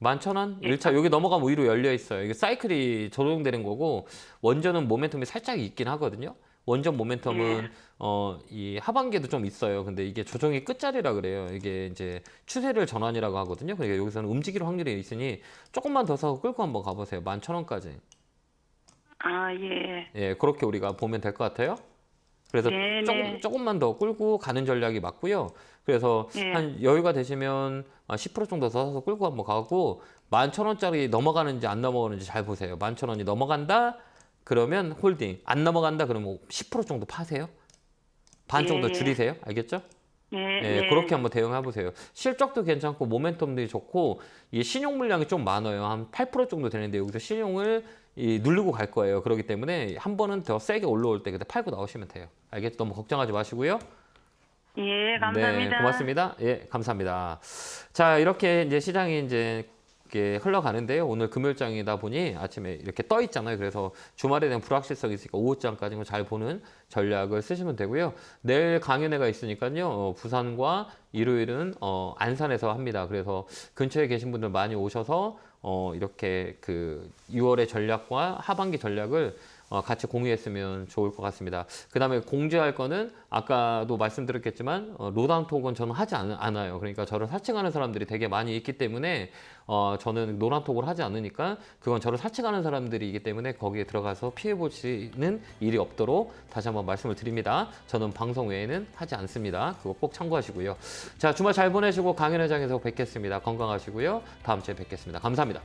11,000원? 예. 1차 여기 넘어가면 위로 열려 있어요. 이게 사이클이 조정되는 거고 원전은 모멘텀이 살짝 있긴 하거든요. 원전 모멘텀은 이 하반기에도 좀 있어요. 근데 이게 조정의 끝자리라 그래요. 이게 이제 추세를 전환이라고 하거든요. 그러니까 여기서는 움직일 확률이 있으니 조금만 더 사고 끌고 한번 가보세요. 11,000원까지. 예. 예, 그렇게 우리가 보면 될 것 같아요. 그래서 네. 조금만 더 끌고 가는 전략이 맞고요. 그래서 네. 한 여유가 되시면 10% 정도 더 사서 끌고 한번 가고 11,000원짜리 넘어가는지 안 넘어가는지 잘 보세요. 11,000원이 넘어간다? 그러면 홀딩. 안 넘어간다? 그러면 10% 정도 파세요. 반 정도 예. 줄이세요. 알겠죠? 네. 예, 그렇게 한번 대응해 보세요. 실적도 괜찮고 모멘텀도 좋고 이 신용 물량이 좀 많아요. 한 8% 정도 되는데 여기서 신용을 누르고 갈 거예요. 그렇기 때문에 한 번은 더 세게 올라올 때 그때 팔고 나오시면 돼요. 알겠죠? 너무 걱정하지 마시고요. 예, 감사합니다. 네, 고맙습니다. 예, 감사합니다. 자, 이렇게 이제 시장이 이제 이렇게 흘러가는데요. 오늘 금요일장이다 보니 아침에 이렇게 떠 있잖아요. 그래서 주말에 대한 불확실성이 있으니까 오후장까지는 잘 보는 전략을 쓰시면 되고요. 내일 강연회가 있으니까요. 부산과 일요일은 안산에서 합니다. 그래서 근처에 계신 분들 많이 오셔서 이렇게 그 6월의 전략과 하반기 전략을 같이 공유했으면 좋을 것 같습니다. 그 다음에 공지할 거는 아까도 말씀드렸겠지만 로단톡은 저는 하지 않아요. 그러니까 저를 사칭하는 사람들이 되게 많이 있기 때문에 저는 노란톡을 하지 않으니까 그건 저를 사칭하는 사람들이기 때문에 거기에 들어가서 피해보시는 일이 없도록 다시 한번 말씀을 드립니다. 저는 방송 외에는 하지 않습니다. 그거 꼭 참고하시고요. 자, 주말 잘 보내시고 강연회장에서 뵙겠습니다. 건강하시고요. 다음 주에 뵙겠습니다. 감사합니다.